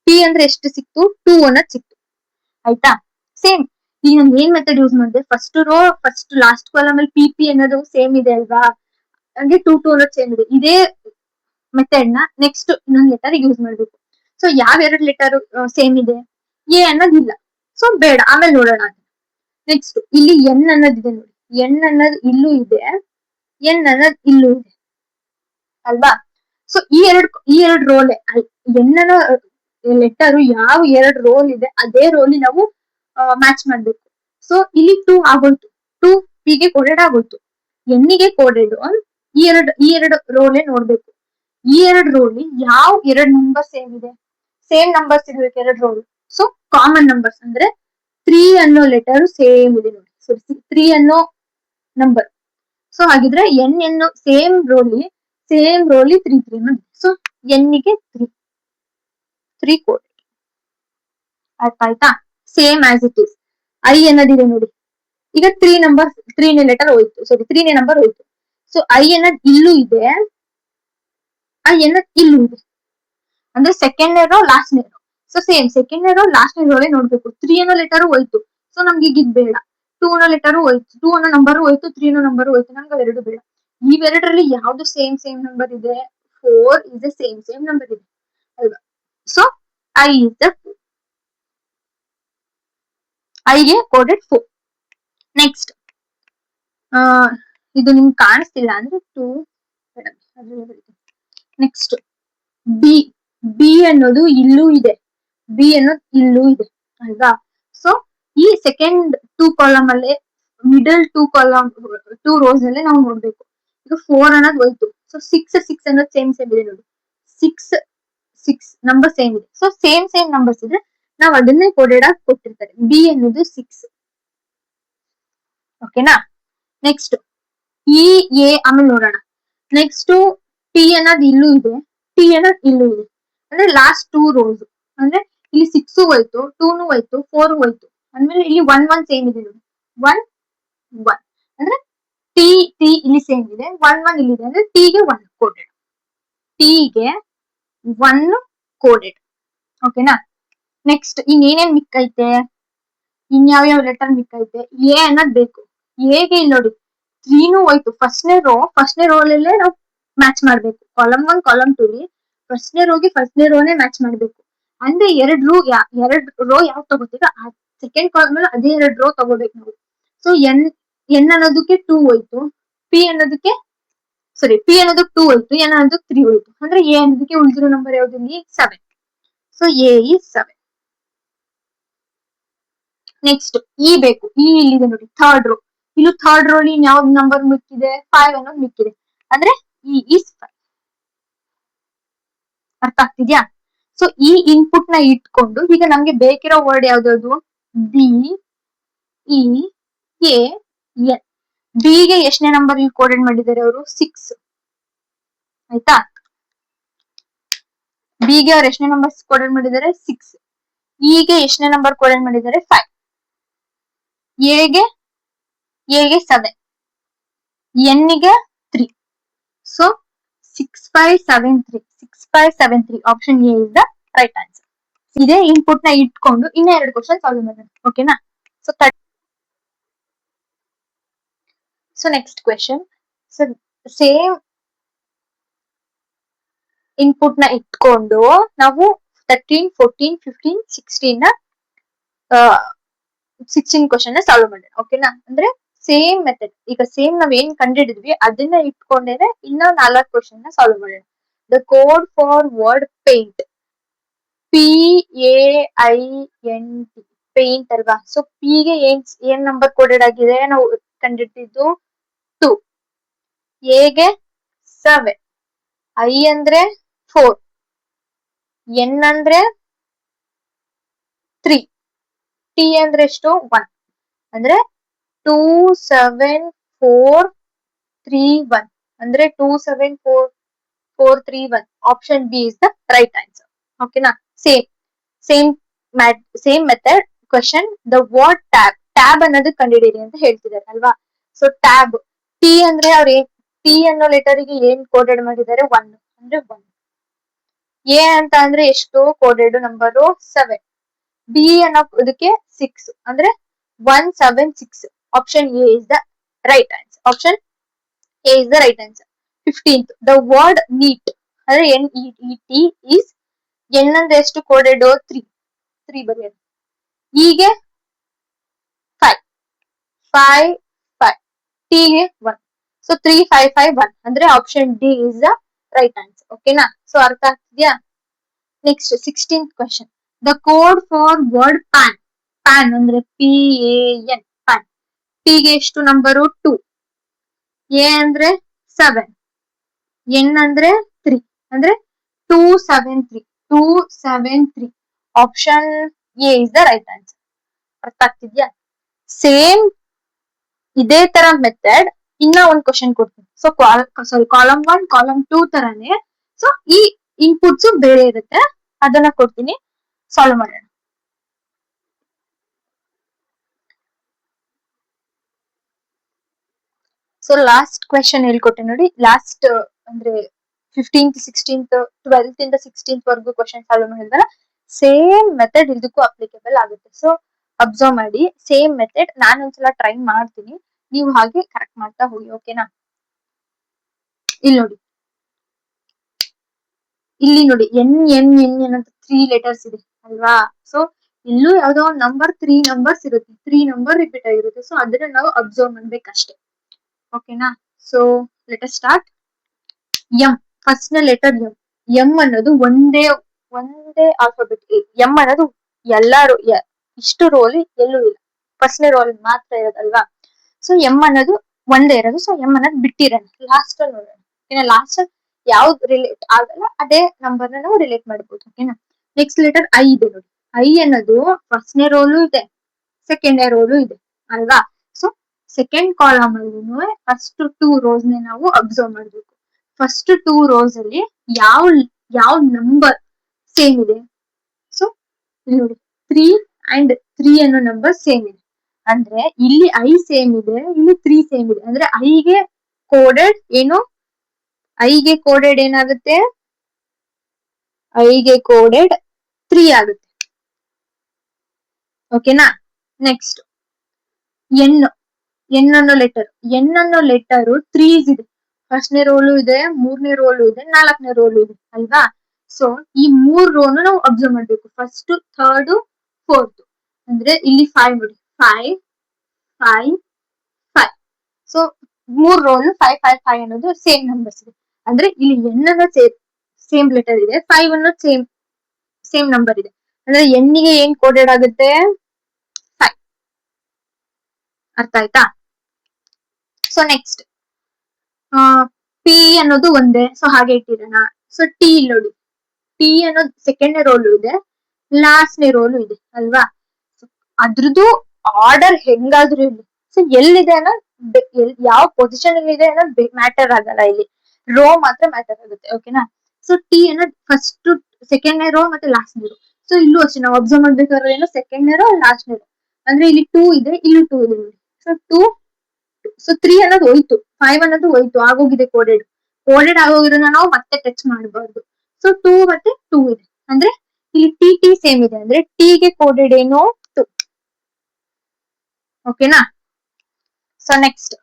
ಪಿ ಅಂದ್ರೆ ಎಷ್ಟು ಸಿಕ್ತು, 2 ಅನ್ನೋದು ಸಿಕ್ತು. ಆಯ್ತಾ. ಸೇಮ್ ಈಗ ನಾನು ಏನ್ ಮೆಥಡ್ ಯೂಸ್ ಮಾಡಿದೆ, first row first last column ಅಲ್ಲಿ ಪಿ ಅನ್ನೋದು ಸೇಮ್ ಇದೆ ಅಲ್ವಾ, ಹಂಗೆ 2 ಅನ್ನೋದು ಸೇಮ್ ಇದೆ. ಇದೇ ಮೆಥಡ್ ನ ನೆಕ್ಸ್ಟ್ ಇನ್ನೊಂದು ಲೆಟರ್ ಯೂಸ್ ಮಾಡ್ಬೇಕು. ಸೊ ಯಾವ 2 ಲೆಟರ್ ಸೇಮ್ ಇದೆ, ಎ ಅನ್ನೋದಿಲ್ಲ, ಸೊ ಬೇಡ, ಆಮೇಲೆ ನೋಡೋಣ. ನೆಕ್ಸ್ಟ್ ಇಲ್ಲಿ ಎನ್ ಅನ್ನೋದಿದೆ ನೋಡಿ, ಎನ್ ಅನ್ನೋದು ಇಲ್ಲೂ ಇದೆ, ಎನ್ ಅನ್ನೋದು ಇಲ್ಲೂ ಇದೆ ಅಲ್ವಾ. ಸೊ ಈ ಎರಡು ರೋಲ್ ಎನ್ ಅನ್ನೋ ಲೆಟರ್ ಯಾವ 2 ರೋಲ್ ಇದೆ ಅದೇ ರೋಲಿ ನಾವು ಮ್ಯಾಚ್ ಮಾಡ್ಬೇಕು. ಸೊ ಇಲ್ಲಿ 2 ಆಗೋಯ್ತು, 2 ಪಿ ಗೆ ಕೋಡೆಡ್ ಆಗೋಯ್ತು. ಎನ್ನಿಗೆ ಕೋಡೆಡ್ ಈ ಎರಡು ರೋಲೇ ನೋಡ್ಬೇಕು. ಈ 2 ರೋಲಿ ಯಾವ 2 ನಂಬರ್ ಸೇಮ್ ಇದೆ, ಸೇಮ್ ನಂಬರ್ಸ್ ಇರ್ಬೇಕು 2 ರೋಲ್. ಸೊ ಕಾಮನ್ ನಂಬರ್ಸ್ ಅಂದ್ರೆ 3 ಅನ್ನೋ ಲೆಟರ್ ಸೇಮ್ ಇದೆ ನೋಡಿ. ಸೊ 3 ಅನ್ನೋ ನಂಬರ್. ಸೊ ಹಾಗಿದ್ರೆ ಎನ್ ಎನ್ನು ಸೇಮ್ ರೋಲಿ 3 ಸೊ ಎನ್ನಿಗೆ 3 ಕೋಡೆಡ್. ಅರ್ಥ ಆಯ್ತಾ. Same as it is. I ಅನ್ನೋದಿದೆ ನೋಡಿ, ಈಗ 3ನೇ ಲೆಟರ್ ಹೋಯ್ತು, ಸಾರಿ 3ನೇ ನಂಬರ್ ಹೋಯ್ತು. ಸೊ ಐ ಅನ್ನೋದು ಇಲ್ಲೂ ಇದೆ, ಐ ಅನ್ನೋದು ಇಲ್ಲೂ ಇದೆ. ಅಂದ್ರೆ second row last row. So same second row last ರೋಳೆ ನೋಡ್ಬೇಕು. 3 ಅನ್ನೋ ಲೆಟರ್ ಹೋಯ್ತು, ಸೊ ನಮ್ಗೆ ಈಗ ಇದ್ ಬೇಡ. 2 ಅನ್ನೋ ಲೆಟರ್ ಹೋಯ್ತು, 2 ಅನ್ನೋ ನಂಬರ್ ಹೋಯ್ತು, 3 ಅನ್ನೋ ನಂಬರ್ ಹೋಯ್ತು, ನಮ್ಗೆ ಅವೆರಡು ಬೇಡ. ಇವೆರಡರಲ್ಲಿ ಯಾವ್ದು ಸೇಮ್ ನಂಬರ್ ಇದೆ? 4 is the ಸೇಮ್ ನಂಬರ್ ಇದೆ ಅಲ್ವಾ? So I is the I ಗೆ ಕೋಡೆಡ್ 4. ನೆಕ್ಸ್ಟ್ ಇದು ನಿಮ್ಗೆ ಕಾಣಿಸ್ತಿಲ್ಲ ಅಂದ್ರೆ 2. Next B. ಬಿ ಅನ್ನೋದು ಇಲ್ಲೂ ಇದೆ, ಬಿ ಅನ್ನೋದು ಇಲ್ಲೂ ಇದೆ ಅಲ್ವಾ? ಸೊ ಈ ಸೆಕೆಂಡ್ 2 ಕಾಲಮ್ ಅಲ್ಲೇ ಮಿಡಲ್ 2 ರೋಸ್ ಅಲ್ಲೇ ನಾವು ನೋಡ್ಬೇಕು. ಈಗ 4 ಅನ್ನೋದು ಹೋಯ್ತು, ಸೊ 6 ಅನ್ನೋದು ಸೇಮ್ ಇದೆ ನೋಡಿ. 6 ನಂಬರ್ ಸೇಮ್ ಇದೆ. ಸೊ ಸೇಮ್ ನಂಬರ್ಸ್ ಇದೆ, ನಾವು ಅದನ್ನೇ ಕೋಡೆಡ್ ಆಗಿ ಕೊಟ್ಟಿರ್ತಾರೆ. ಬಿ ಅನ್ನೋದು 6. ಓಕೆನಾ? ನೆಕ್ಸ್ಟ್ ಇ ಎ ಆಮೇಲೆ ನೋಡೋಣ. ನೆಕ್ಸ್ಟ್ ಟಿ ಅನ್ನೋದು ಇಲ್ಲೂ ಇದೆ, ಟಿ ಅನ್ನೋದು ಇಲ್ಲೂ ಇದೆ. ಅಂದ್ರೆ ಲಾಸ್ಟ್ 2 ರೋಸ್. ಅಂದ್ರೆ ಇಲ್ಲಿ 6 ಹೋಯ್ತು, 2 ಹೋಯ್ತು, 4 ಹೋಯ್ತು. ಅಂದ್ಮೇಲೆ ಇಲ್ಲಿ 1 ಸೇಮ್ ಇದೆ ನೋಡಿ. 1 1 ಅಂದ್ರೆ ಟಿ ಇಲ್ಲಿ ಸೇಮ್ ಇದೆ, 1 ಇಲ್ಲಿದೆ. ಅಂದ್ರೆ ಟಿ ಗೆ 1 ಕೋಡೆಡ್, ಟಿ ಗೆ 1 ಕೋಡೆಡ್. ಓಕೆನಾ? ನೆಕ್ಸ್ಟ್ ಇನ್ನೇನೇನ್ ಮಿಕ್ಕೈತೆ? ಇನ್ಯಾವ್ಯಾವ ಲೆಟರ್ ಮಿಕ್ಕೈತೆ? ಎ ಅನ್ನೋದ್ ಬೇಕು. ಎಗೆ ಇಲ್ಲಿ ನೋಡಿ 3 ಹೋಯ್ತು. ಫಸ್ಟ್ನೇ ರೋ ಅಲ್ಲೇ ನಾವು ಮ್ಯಾಚ್ ಮಾಡ್ಬೇಕು. ಕಾಲಮ್ 1 ಕಾಲಮ್ 2 ಲಿ ಫಸ್ಟ್ನೇ ರೋನೇ ಮ್ಯಾಚ್ ಮಾಡ್ಬೇಕು. ಅಂದ್ರೆ ಎರಡ್ ರೋ ಯಾವ್ ತಗೋತೀರ ಸೆಕೆಂಡ್ ಕಾಲಮ್ ಅಲ್ಲಿ ಅದೇ 2 ರೋ ತಗೋಬೇಕು ನಾವು. ಸೊ ಎನ್ ಅನ್ನೋದಕ್ಕೆ 2 ಹೋಯ್ತು, ಪಿ ಅನ್ನೋದಕ್ಕೆ 2 ಹೋಯ್ತು, ಎನ್ ಅನ್ನೋದಕ್ಕೆ 3 ಹೋಯ್ತು. ಅಂದ್ರೆ ಎ ಅನ್ನೋದಕ್ಕೆ ಉಳಿದಿರೋ ನಂಬರ್ ಯಾವ್ದು? 7. So A is 7. Next E ಬೇಕು. ಇ ಇಲ್ಲಿದೆ ನೋಡಿ, ಥರ್ಡ್ ರೋ. ಇಲ್ಲೂ ಥರ್ಡ್ ರೋ ಅಲ್ಲಿ ಯಾವ ನಂಬರ್ ಮಿಕ್ಕಿದೆ? 5 ಅನ್ನೋದು ಮಿಕ್ಕಿದೆ. ಅಂದ್ರೆ ಇ is 5. ಅರ್ಥ ಆಗ್ತಿದ್ಯಾ? ಸೊ ಈ ಇನ್ಪುಟ್ ನ ಇಟ್ಕೊಂಡು ಈಗ ನಮ್ಗೆ ಬೇಕಿರೋ ವರ್ಡ್ ಯಾವ್ದು? B E A N. B ಗೆ ಎಷ್ಟನೇ ನಂಬರ್ ಇಲ್ಲಿ ಕೋಡೆಡ್ ಮಾಡಿದ್ದಾರೆ ಅವರು? 6. ಆಯ್ತಾ? ಬಿ ಗೆ ಅವ್ರು ಎಷ್ಟನೇ ನಂಬರ್ ಕೋಡೆಡ್ ಮಾಡಿದ್ದಾರೆ? 6. ಇ ಗೆ ಎಷ್ಟನೇ ನಂಬರ್ ಕೋಡೆಡ್ ಮಾಡಿದ್ದಾರೆ? 5. ಎ ಗೆ 7, ಎನ್ ಗೆ 3. So 6573 option A is the right answer. ಇದೇ ಇನ್ಪುಟ್ ನ ಇಟ್ಕೊಂಡು ಇನ್ನ 2 ಕ್ವಶನ್ ಸಾಲ್ವ್ ಮಾಡೋಣ. ಓಕೆನಾ? So next question. So same input ನ ಇಟ್ಕೊಂಡು ನಾವು 13, 14, 15, 16 ಕ್ವಶನ್ ನ ಸಾಲ್ವ್ ಮಾಡೋಣ. ಓಕೆನಾ? ಅಂದ್ರೆ ಸೇಮ್ ಮೆಥಡ್. ಈಗ ಸೇಮ್ ನಾವ್ ಏನ್ ಕಂಡಿಡಿದ್ವಿ ಅದನ್ನ ಇಟ್ಕೊಂಡೇನೆ ಇನ್ನ 4 ಕ್ವಶನ್ ನ ಸಾಲ್ವ್ ಮಾಡೋಣ. The code for word paint, PAINT, paint ಅಲ್ವಾ? ಸೊ ಪಿ ಗೆ ಏನ್ ನಂಬರ್ ಕೋಡೆಡ್ ಆಗಿದೆ ನಾವು ಕಂಡಿಡ್ತಿದ್ದು? 2. ಎ ಗೆ 7, ಐ ಅಂದ್ರೆ 4, ಎನ್ ಅಂದ್ರೆ 3, ಟಿ ಅಂದ್ರೆ ಎಷ್ಟು? 1. ಅಂದ್ರೆ 27431 ಅಂದ್ರೆ 27431. Option B is the right answer. ಓಕೆನಾ? Same method question. The word tab ಅನ್ನೋದು ಕಂಡುಹಿಡಿಯಿರಿ ಅಂತ ಹೇಳ್ತಿದ್ದಾರೆ ಅಲ್ವಾ? ಸೊ ಟ್ಯಾಬ್, ಟಿ ಅಂದ್ರೆ ಟಿ ಅನ್ನೋ ಲೆಟರ್ ಗೆ ಏನ್ ಕೋಡೆಡ್ ಮಾಡಿದ್ದಾರೆ? 1. ಅಂದ್ರೆ 1. ಎ ಅಂತ ಅಂದ್ರೆ ಎಷ್ಟು ಕೋಡೆಡ್ ನಂಬರು? 7. ಬಿ ಅನ್ನೋದಕ್ಕೆ 6 ಅಂದ್ರೆ 176. Option A is the right answer. Option A is the right answer. 15th the word neat ಅಂದ್ರೆ NEET is ಎನ್ ಅಂದ್ರೆ ಎಷ್ಟು ಕೋಡೆಡ್? 3 ಬರೆಯೋದು. ಇಗೆ 5, 5, 5, ಟಿ ಗೆ 1. ಸೊ 3551 ಅಂದ್ರೆ option D is the right answer. ಓಕೆನಾ? ಸೊ ಅರ್ಥ ಆಗ್ತಿದ್ಯಾ? Next 16th question. The code for word PAN. PAN ಅಂದ್ರೆ PAN, ಪ್ಯಾನ್. ಟಿ ಗೆ ಎಷ್ಟು ನಂಬರು? 2. ಎ ಅಂದ್ರೆ 7, ಎನ್ ಅಂದ್ರೆ 3 ಅಂದ್ರೆ 273. Option A is the right answer. ಅರ್ಥ ಆಗ್ತಿದ್ಯಾ? ಸೇಮ್ ಇದೇ ತರ ಮೆಥಡ್ ಇನ್ನ ಒಂದ್ ಕ್ವಶನ್ ಕೊಡ್ತೀನಿ. ಸೊ ಕಾಲಮ್ 1 ಕಾಲಮ್ 2 ತರಾನೇ. ಸೊ ಈ ಇನ್ಪುಟ್ಸ್ ಬೇರೆ ಇರುತ್ತೆ, ಅದನ್ನ ಕೊಡ್ತೀನಿ, ಸಾಲ್ವ್ ಮಾಡೋಣ. ಸೊ ಸೊ ಲಾಸ್ಟ್ ಕ್ವೆಶನ್ ಹೇಳ್ಕೊಟ್ಟೆ ನೋಡಿ. ಲಾಸ್ಟ್ ಅಂದ್ರೆ 15th 16th 12th ಇಂದ 16th ವರ್ಗು ಕ್ವೆಶನ್ ಸಾಲ್ವ್ ಮಾಡಿದ್ರೆ ಸೇಮ್ ಮೆಥಡ್ ಇದಕ್ಕೂ ಅಪ್ಲಿಕೇಬಲ್ ಆಗುತ್ತೆ. ಸೊ ಅಬ್ಸರ್ವ್ ಮಾಡಿ, ಸೇಮ್ ಮೆಥಡ್ ನಾನು ಒಂದ್ಸಲ ಟ್ರೈ ಮಾಡ್ತೀನಿ, ನೀವು ಹಾಗೆ ಕರೆಕ್ಟ್ ಮಾಡ್ತಾ ಹೋಗಿ. ಓಕೆನಾ? ಇಲ್ಲಿ ನೋಡಿ, ಇಲ್ಲಿ ನೋಡಿ ಎನ್ ಎನ್ ಎನ್ ಎನ್ ಅಂತ 3 ಲೆಟರ್ಸ್ ಇದೆ ಅಲ್ವಾ? ಸೊ ಇಲ್ಲೂ ಯಾವ್ದೋ ಒಂದು ನಂಬರ್ 3 ನಂಬರ್ಸ್ ಇರುತ್ತೆ, 3 ನಂಬರ್ ರಿಪೀಟ್ ಆಗಿರುತ್ತೆ. ಸೊ ಅದನ್ನ ನಾವು ಅಬ್ಸರ್ವ್ ಮಾಡ್ಬೇಕಷ್ಟೇ. ಓಕೆನಾ? So let us start. M, first ನ ಲೆಟರ್ ಎಂ. ಎಂ ಅನ್ನೋದು ಒಂದೇ ಆಲ್ಫಾಬೆಟ್. ಎಂ ಅನ್ನೋದು ಎಲ್ಲಾರು ಇಷ್ಟು ರೋಲ್ ಎಲ್ಲೂ ಇಲ್ಲ, ಫಸ್ಟ್ ರೋಲ್ ಮಾತ್ರ ಇರೋದಲ್ವಾ? ಸೊ ಎಂ ಅನ್ನೋದು ಒಂದೇ ಇರೋದು. ಸೊ ಎಂ ಅನ್ನೋದು ಬಿಟ್ಟಿರೋಣ, ಲಾಸ್ಟ್ ನೋಡೋಣ. ಓಕೆನಾ? ಲಾಸ್ಟ್ ಯಾವ್ದು ರಿಲೇಟ್ ಆಗಲ್ಲ ಅದೇ ನಂಬರ್ ನಾವು ರಿಲೇಟ್ ಮಾಡ್ಬೋದು. ಓಕೆನಾ? ನೆಕ್ಸ್ಟ್ ಲೆಟರ್ ಐ ಇದೆ ನೋಡಿ. ಐ ಅನ್ನೋದು ಫಸ್ಟ್ನೇ ರೋಲು ಇದೆ, ಸೆಕೆಂಡ್ನೇ ರೋಲು ಇದೆ ಅಲ್ವಾ? ಸೊ ಸೆಕೆಂಡ್ ಕಾಲಮ್ ಅಲ್ಲಿ ಫಸ್ಟ್ 2 ರೋಸ್ ನಾವು ಅಬ್ಸರ್ವ್ ಮಾಡ್ಬೇಕು. ಫಸ್ಟ್ 2 ರೋಸ್ ಅಲ್ಲಿ ಯಾವ ನಂಬರ್ ಸೇಮ್ ಇದೆ? ಸೊ ನೋಡಿ 3 ಅಂಡ್ 3 ಅನ್ನೋ ನಂಬರ್ ಸೇಮ್ ಇದೆ. ಅಂದ್ರೆ ಇಲ್ಲಿ ಐ ಸೇಮ್ ಇದೆ, ಇಲ್ಲಿ 3 ಸೇಮ್ ಇದೆ. ಅಂದ್ರೆ ಐಗೆ ಕೋಡೆಡ್ ಏನು? ಐಗೆ ಕೋಡೆಡ್ ಏನಾಗುತ್ತೆ? ಐಗೆ ಕೋಡೆಡ್ 3 ಆಗುತ್ತೆ. ಓಕೆನಾ? ನೆಕ್ಸ್ಟ್ ಎನ್ ಅನ್ನೋ ಲೆಟರ್. ಎನ್ ಅನ್ನೋ ಲೆಟರ್ 3 ಇದೆ. ಫಸ್ಟ್ನೇ ರೋಲು ಇದೆ, 3ನೇ ರೋಲು ಇದೆ, 4ನೇ ರೋಲು ಇದೆ ಅಲ್ವಾ? ಸೊ ಈ 3 ರೋನು ನಾವು ಅಬ್ಸರ್ವ್ ಮಾಡ್ಬೇಕು. First, third, fourth. ಅಂದ್ರೆ ಇಲ್ಲಿ 5 ನೋಡಿ, 5 5 5. ಸೊ 3 ರೋಲು 5 5 5 ಅನ್ನೋದು ಸೇಮ್ ನಂಬರ್ಸ್ ಇದೆ. ಅಂದ್ರೆ ಇಲ್ಲಿ ಎನ್ ಅನ್ನೋ ಸೇಮ್ ಲೆಟರ್ ಇದೆ, 5 ಅನ್ನೋದು ಸೇಮ್ ನಂಬರ್ ಇದೆ. ಅಂದ್ರೆ ಎನ್ ಗೆ ಏನ್ ಕೋಡೆಡ್ ಆಗುತ್ತೆ? 5. ಅರ್ಥ ಆಯ್ತಾ? ಸೊ ನೆಕ್ಸ್ಟ್ ಪಿ ಅನ್ನೋದು ಒಂದೇ, ಸೊ ಹಾಗೆ ಇಟ್ಟಿರೋಣ. ಸೊ ಟಿ ನೋಡಿ, ಟಿ ಅನ್ನೋದು ಸೆಕೆಂಡ್ನೇ ರೋಲು ಇದೆ, ಲಾಸ್ಟ್ನೇ ರೋಲು ಇದೆ ಅಲ್ವಾ? ಅದ್ರದ್ದು ಆರ್ಡರ್ ಹೆಂಗಾದ್ರೂ ಇಲ್ಲಿ, ಸೊ ಎಲ್ಲಿದೆ ಅನ್ನೋ ಯಾವ ಪೊಸಿಷನ್ ಅಲ್ಲಿ ಇದೆ ಅನ್ನೋದು ಮ್ಯಾಟರ್ ಆಗಲ್ಲ, ಇಲ್ಲಿ ರೋ ಮಾತ್ರ ಮ್ಯಾಟರ್ ಆಗುತ್ತೆ. ಓಕೆನಾ? ಸೊ ಟಿ ಅನ್ನೋದು ಫಸ್ಟ್ ಸೆಕೆಂಡ್ನೇ ರೋ ಮತ್ತೆ ಲಾಸ್ಟ್ನೇ ರೋ. ಸೊ ಇಲ್ಲೂ ಅಷ್ಟೇ ನಾವು ಅಬ್ಸರ್ವ್ ಮಾಡ್ಬೇಕಾದ್ರೆ ಏನೋ ಸೆಕೆಂಡ್ನೇ ರೋ ಲಾಸ್ಟ್ನೇ ರೋ. ಅಂದ್ರೆ ಇಲ್ಲಿ 2 ಇದೆ, ಇಲ್ಲೂ 2 ಇದೆ ನೋಡಿ. ಸೊ 2, ಸೊ 3 ಅನ್ನೋದು ಹೋಯ್ತು, 5 ಅನ್ನೋದು ಹೋಯ್ತು, ಆಗೋಗಿದೆ ಕೋಡೆಡ್ ಆಗೋಗಿರೋದನ್ನ ನಾವು ಮತ್ತೆ ಟಚ್ ಮಾಡಬಾರ್ದು. ಸೊ 2 ಮತ್ತೆ 2 ಇದೆ. ಅಂದ್ರೆ ಇಲ್ಲಿ ಟಿ ಸೇಮ್ ಇದೆ, ಅಂದ್ರೆ ಟಿ ಗೆ ಕೋಡೆಡ್ ಏನು? 2. ಓಕೆನಾ? ಸೊ ನೆಕ್ಸ್ಟ್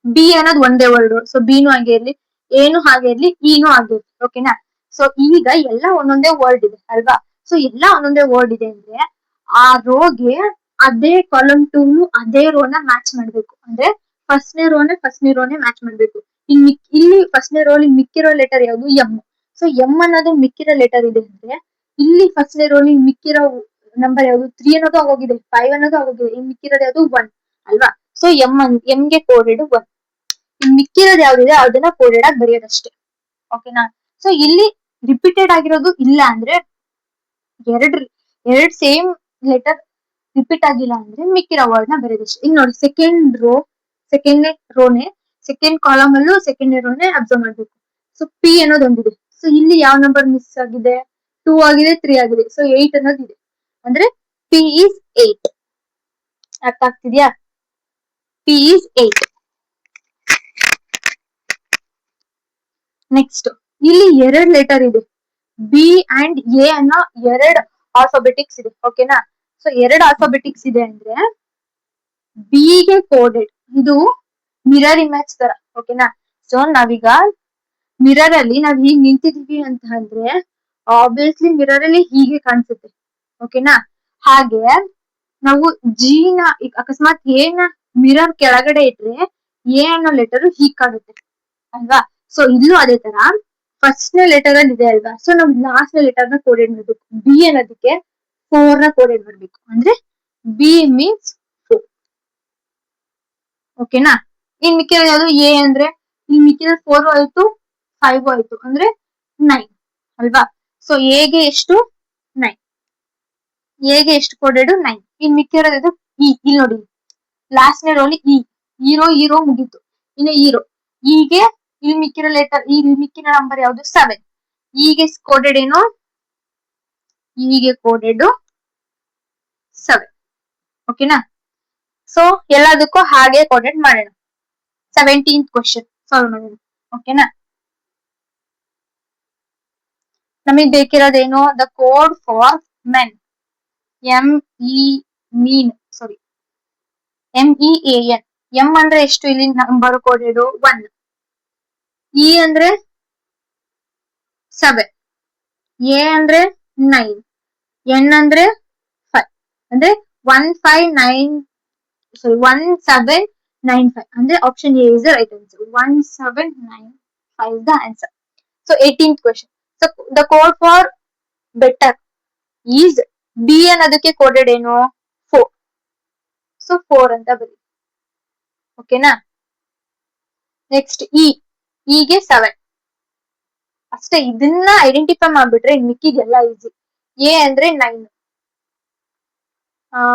ಬಿ ಅನ್ನೋದು ಒಂದೇ ವರ್ಡ್. ಸೊ ಬಿನು ಹಾಗೆ ಇರ್ಲಿ, ಏನು ಹಾಗೆ ಇರ್ಲಿ, ಇನು ಹಾಗೆ ಇರ್ಲಿ. ಓಕೆನಾ? ಸೊ ಈಗ ಎಲ್ಲ ಒಂದೊಂದೇ ವರ್ಡ್ ಇದೆ ಅಲ್ವಾ? ಸೊ ಎಲ್ಲ ಒಂದೊಂದೇ ವರ್ಡ್ ಇದೆ ಅಂದ್ರೆ ಆ ರೋಗೆ ಅದೇ ಕಾಲಮ್ 2 ಅದೇ ರೋನ ಮ್ಯಾಚ್ ಮಾಡ್ಬೇಕು. ಅಂದ್ರೆ ಫಸ್ಟ್ನೇ ರೋನೇ ಮ್ಯಾಚ್ ಮಾಡ್ಬೇಕು. ಇಲ್ಲಿ ಫಸ್ಟ್ನೇ ರೋಲಿ ಮಿಕ್ಕಿರೋ ಲೆಟರ್ ಯಾವುದು? ಎಂ. ಸೊ ಎಂ ಅನ್ನೋದು ಮಿಕ್ಕಿರೋ ಲೆಟರ್ ಇದೆ ಅಂದ್ರೆ ಇಲ್ಲಿ ಫಸ್ಟ್ನೇ ರೋಲಿ ಮಿಕ್ಕಿರೋ ನಂಬರ್ ಯಾವುದು? 3 ಅನ್ನೋದು ಆಗೋಗಿದೆ, 5 ಅನ್ನೋದು ಆಗೋಗಿದೆ, ಇನ್ ಮಿಕ್ಕಿರೋದು ಯಾವುದು? 1 ಅಲ್ವಾ? ಸೊ ಎಂ ಗೆ ಕೋಡೆಡ್ 1. ಇನ್ ಮಿಕ್ಕಿರೋದು ಯಾವ್ದಿದೆ ಅದನ್ನ ಕೋಡೆಡ್ ಆಗಿ ಬರೆಯೋದಷ್ಟೇ. ಓಕೆನಾ? ಸೊ ಇಲ್ಲಿ ರಿಪೀಟೆಡ್ ಆಗಿರೋದು ಇಲ್ಲ ಅಂದ್ರೆ ಎರಡ್ ಸೇಮ್ ಲೆಟರ್ ರಿಪೀಟ್ ಆಗಿಲ್ಲ ಅಂದ್ರೆ ಮಿಕ್ಕಿರೋ ವರ್ಡ್ ನ ಬರೆಯೋದಷ್ಟೇ. ಈಗ ನೋಡಿ ಸೆಕೆಂಡ್ನೇ ರೋನೆ ಸೆಕೆಂಡ್ ಕಾಲಮ್ ಅಲ್ಲೂ ಸೆಕೆಂಡ್ನೇ ರೋನೆ ಅಬ್ಸರ್ವ್ ಮಾಡ್ಬೇಕು. ಸೊ ಪಿ ಅನ್ನೋದು ಒಂದಿದೆ. ಸೊ ಇಲ್ಲಿ ಯಾವ ನಂಬರ್ ಮಿಸ್ ಆಗಿದೆ? 2 ಆಗಿದೆ, 3 ಆಗಿದೆ. ಸೊ 8 ಅನ್ನೋದು ಇದೆ. ಅಂದ್ರೆ ಪಿ ಈಸ್ 8. ಅರ್ಥ ಆಗ್ತಿದ್ಯಾ? P is 8. ನೆಕ್ಸ್ಟ್ ಇಲ್ಲಿ 2 ಲೆಟರ್ ಇದೆ, ಬಿ ಅಂಡ್ ಎ ಅನ್ನೋ 2 ಆಲ್ಫಾಬೆಟಿಕ್ಸ್ ಇದೆ. ಓಕೆನಾ? ಸೊ 2 ಆಲ್ಫಾಬೆಟಿಕ್ಸ್ ಇದೆ ಅಂದ್ರೆ ಬಿ ಗೆ ಕೋಡೆಡ್ ಇದು ಮಿರರ್ ಇಮೇಜ್ ತರ. ಓಕೆನಾ? ಸೊ ನಾವೀಗ ಮಿರರ್ ಅಲ್ಲಿ ನಾವ್ ಹೀಗ್ ನಿಂತಿದೀವಿ ಅಂತ ಅಂದ್ರೆ ಆಬ್ವಿಯಸ್ಲಿ ಮಿರರ್ ಅಲ್ಲಿ ಹೀಗೆ ಕಾಣಿಸುತ್ತೆ. ಓಕೆನಾ? ಹಾಗೆ ನಾವು ಜಿ ನ ಅಕಸ್ಮಾತ್ ಎ ನ ಮಿರರ್ ಕೆಳಗಡೆ ಇಟ್ರೆ ಎ ಅನ್ನೋ ಲೆಟರ್ ಹೀಗ್ ಕಾಣುತ್ತೆ ಅಲ್ವಾ? ಸೊ ಇಲ್ಲೂ ಅದೇ ತರ ಫಸ್ಟ್ ನೇ ಲೆಟರ್ ಅಲ್ಲಿ ಇದೆ ಅಲ್ವಾ? ಸೊ ನಾವು ಲಾಸ್ಟ್ ನೇ ಲೆಟರ್ ನ ಕೋಡೆಡ್ ಮಾಡ್ಬೇಕು. ಬಿ ಅನ್ನೋದಕ್ಕೆ 4 ನ ಕೋಡೆಡ್ ಮಾಡ್ಬೇಕು. ಅಂದ್ರೆ ಬಿ ಮೀನ್ಸ್ 4. ಓಕೆನಾ? ಇನ್ ಮಿಕ್ಕಿರೋದು ಯಾವುದು? ಎ ಅಂದ್ರೆ ಇಲ್ಲಿ ಮಿಕ್ಕಿರೋದು 4 ಆಯ್ತು, 5 ಆಯ್ತು, ಅಂದ್ರೆ 9 ಅಲ್ವಾ? ಸೊ ಎಗೆ ಎಷ್ಟು? 9. ಎಗೆ ಎಷ್ಟು ಕೋಡೆಡ್? 9. ಇನ್ ಮಿಕ್ಕಿರೋದು ಇಲ್ಲಿ ನೋಡಿ, ಲಾಸ್ಟ್ ನೇ ರೋಲಿ ಈ ರೋ ಮುಗೀತು, ಇನ್ನು ಈ ರೋ. ಈಗ ಇಲ್ಲಿ ಮಿಕ್ಕಿರೋ ಲೆಟರ್, ಇಲ್ಲಿ ಮಿಕ್ಕಿರೋ ನಂಬರ್ ಯಾವುದು? 7. ಈಗ ಕೋಡೆಡ್ ಏನು? ಈಗ ಕೋಡೆಡ್ 7. ಓಕೆನಾ? ಸೊ ಎಲ್ಲದಕ್ಕೂ ಹಾಗೆ ಕೋಡೆಡ್ ಮಾಡೋಣ. 17th ಕ್ವಶನ್ ಸಾಲ್ವ್ ಮಾಡೋಣ. ಓಕೆನಾ? ನಮಗೆ ಬೇಕಿರೋದೇನು, the code for men. MEAN. M ಅಂದ್ರೆ ಎಷ್ಟು ಇಲ್ಲಿ ನಂಬರ್ ಕೋಡೆಡ್ 1. ಇ ಅಂದ್ರೆ 7. ಎ ಅಂದ್ರೆ 9. ಎನ್ ಅಂದ್ರೆ 5. ಅಂದ್ರೆ 1795 ಅಂದ್ರೆ option A is the right answer. 1795 is the answer. So 18th question. So the code for better is B ಅನ್ನೋದಕ್ಕೆ ಕೋಡೆಡ್ ಏನು 4. ಸೊ 4 ಅಂತ ಬರೀ. ಓಕೆನಾ? ನೆಕ್ಸ್ಟ್ ಇಗೆ 7 ಅಷ್ಟೇ. ಇದನ್ನ ಐಡೆಂಟಿಫೈ ಮಾಡ್ಬಿಟ್ರೆ ಮಿಕ್ಕಿದೆಲ್ಲ ಈಸಿ. ಎ ಅಂದ್ರೆ 9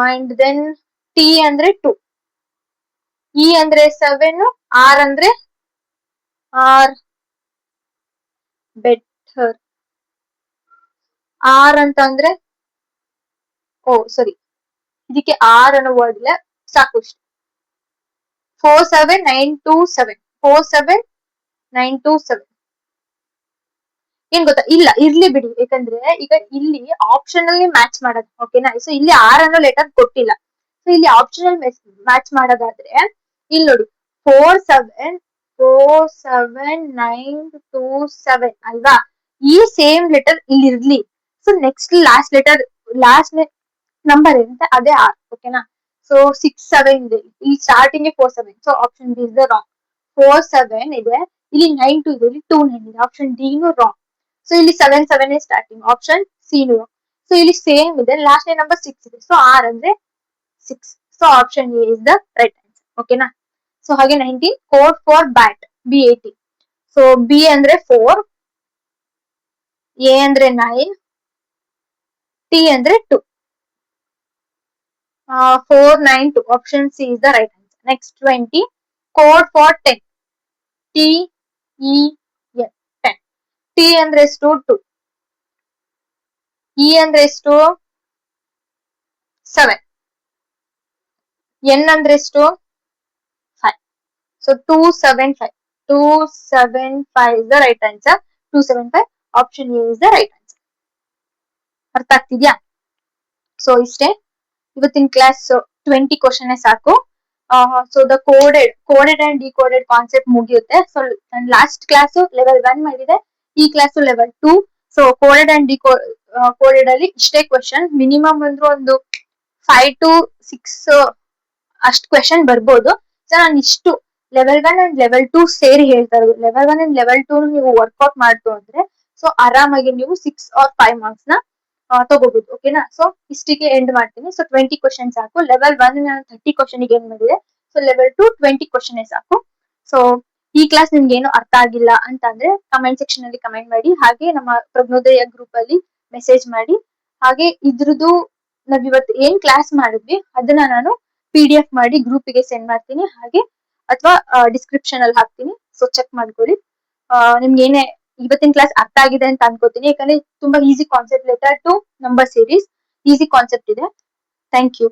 ಅಂಡ್ ದೆನ್ ಟಿ ಅಂದ್ರೆ 2, ಇ ಅಂದ್ರೆ 7, ಆರ್ ಅಂದ್ರೆ ಬೆಟರ್. ಆರ್ ಅಂತ ಅಂದ್ರೆ ಸಾರಿ, ಇದಕ್ಕೆ ಆರ್ ಅನ್ನೋ ವರ್ಡ್ ಇಲ್ಲ, ಸಾಕು ಇಷ್ಟು. 47927. 47927 ಏನ್ ಗೊತ್ತಾ, ಇಲ್ಲ ಇರ್ಲಿ ಬಿಡಿ, ಯಾಕಂದ್ರೆ ಈಗ ಇಲ್ಲಿ ಆಪ್ಷನ್ ಅಲ್ಲಿ ಮ್ಯಾಚ್ ಮಾಡೋದು. ಓಕೆನಾ? ಸೊ ಇಲ್ಲಿ ಆರ್ ಅನ್ನೋ ಲೆಟರ್ ಕೊಟ್ಟಿಲ್ಲ. ಸೊ ಇಲ್ಲಿ ಆಪ್ಷನಲ್ ಮ್ಯಾಚ್ ಮಾಡೋದಾದ್ರೆ ಇಲ್ಲಿ ನೋಡಿ 47927 ಅಲ್ವಾ? ಈ ಸೇಮ್ ಲೆಟರ್ ಇಲ್ಲಿ ಇರ್ಲಿ. ಸೊ ನೆಕ್ಸ್ಟ್ ಲಾಸ್ಟ್ ನಂಬರ್ ಏನಂತೆ ಅದೇ ಆರ್. ಓಕೆನಾ? ಸೊ 67 ಇದೆ, ಈ starting 47. So option B is the wrong. 47 ಇದೆ, ಇಲ್ಲಿ 92 ಇದೆ, ಇಲ್ಲಿ 29 ಇದೆ. ಆಪ್ಷನ್ ಡಿ ನು ರಾಂಗ್. ಸೊ ಇಲ್ಲಿ 77 ಸ್ಟಾರ್ಟಿಂಗ್, ಆಪ್ಷನ್ ಸಿ ನು. ಸೊ ಇಲ್ಲಿ ಸೇಮ್ ಇದೆ, ಲಾಸ್ಟ್ ನಂಬರ್ 6 ಇದೆ. ಸೊ ಆರ್ ಅಂದ್ರೆ 6. So option A is the right answer. ಓಕೆನಾ? ಸೊ ಹಾಗೆ 19 code for bat BAT. So B ಅಂದ್ರೆ 4, ಎ ಅಂದ್ರೆ 9, ಟಿ ಅಂದ್ರೆ 2. 492. Option C is the right answer. Next 20 code for 10 TEN. 10. T ಅಂದ್ರೆ ಎಷ್ಟು 2, E ಅಂದ್ರೆ ಎಷ್ಟು 7, ಎನ್ ಅಂದ್ರೆ ಎಷ್ಟು 5. So 275. 275 is the right answer. 275 option A is the right answer. ಅರ್ಥ ಆಗ್ತಿದ್ಯಾ? ಸೊ ಇಷ್ಟೇ ಇವತ್ತಿನ ಕ್ಲಾಸ್. 20 ಕ್ವಶನ್ ಸಾಕು. So the coded and decoded concept ಮುಗಿಯುತ್ತೆ. ಸೊ ಲಾಸ್ಟ್ ಕ್ಲಾಸ್ ಲೆವೆಲ್ 1 ಮಾಡಿದೆ, ಈ class level 2. So coded and coded ಅಲ್ಲಿ ಇಷ್ಟೇ ಕ್ವಶನ್, ಮಿನಿಮಮ್ ಅಂದ್ರೆ ಒಂದು 5 to 6 ಅಷ್ಟು ಕ್ವಶನ್ ಬರ್ಬೋದು. ಸೊ ನಾನು ಇಷ್ಟು ಲೆವೆಲ್ 1 ಅಂಡ್ ಲೆವೆಲ್ 2 ಸೇರಿ ಹೇಳ್ತಾ ಇರೋದು. ಲೆವೆಲ್ 1 ಅಂಡ್ ಲೆವೆಲ್ 2 ನೀವು ವರ್ಕ್ಔಟ್ ಮಾಡ್ತು ಅಂದ್ರೆ ಸೊ ಆರಾಮಾಗಿ ನೀವು 6 or 5 ಮಾರ್ಕ್ಸ್ ನ ತಗೋಬಹುದು. ಓಕೆನಾ? ಸೊ ಇಷ್ಟಿಗೆ ಎಂಡ್ ಮಾಡ್ತೀನಿ. ಸೊ 20 ಕ್ವಶನ್ ಸಾಕು. ಲೆವೆಲ್ 1 ನಾನು 30 ಕ್ವಶನ್ ಗೆ ಏನ್ ಮಾಡಿದೆ, ಸೊ ಲೆವೆಲ್ 2 20 ಕ್ವಶನ್ ಸಾಕು. ಸೊ ಈ ಕ್ಲಾಸ್ ನಿಮ್ಗೆ ಏನು ಅರ್ಥ ಆಗಿಲ್ಲ ಅಂತ ಅಂದ್ರೆ ಕಮೆಂಟ್ ಸೆಕ್ಷನ್ ಅಲ್ಲಿ ಕಮೆಂಟ್ ಮಾಡಿ, ಹಾಗೆ ನಮ್ಮ ಪ್ರಜ್ಞೋದಯ ಗ್ರೂಪ್ ಅಲ್ಲಿ ಮೆಸೇಜ್ ಮಾಡಿ. ಹಾಗೆ ಇದ್ರದ್ದು ನಾವ್ ಇವತ್ತು ಏನ್ ಕ್ಲಾಸ್ ಮಾಡಿದ್ವಿ ಅದನ್ನ ನಾನು PDF ಮಾಡಿ ಗ್ರೂಪ್ ಗೆ ಸೆಂಡ್ ಮಾಡ್ತೀನಿ, ಹಾಗೆ ಅಥವಾ ಡಿಸ್ಕ್ರಿಪ್ಷನ್ ಅಲ್ಲಿ ಹಾಕ್ತೀನಿ. ಸೊ ಚೆಕ್ ಮಾಡ್ಕೊಳ್ಳಿ. ನಿಮ್ಗೆ ಏನೇ ಇವತ್ತಿನ ಕ್ಲಾಸ್ ಅರ್ಥ ಆಗಿದೆ ಅಂತ ಅನ್ಕೋತೀನಿ, ಯಾಕಂದ್ರೆ ತುಂಬಾ easy concept. Letter to number series easy concept ಇದೆ. Thank you.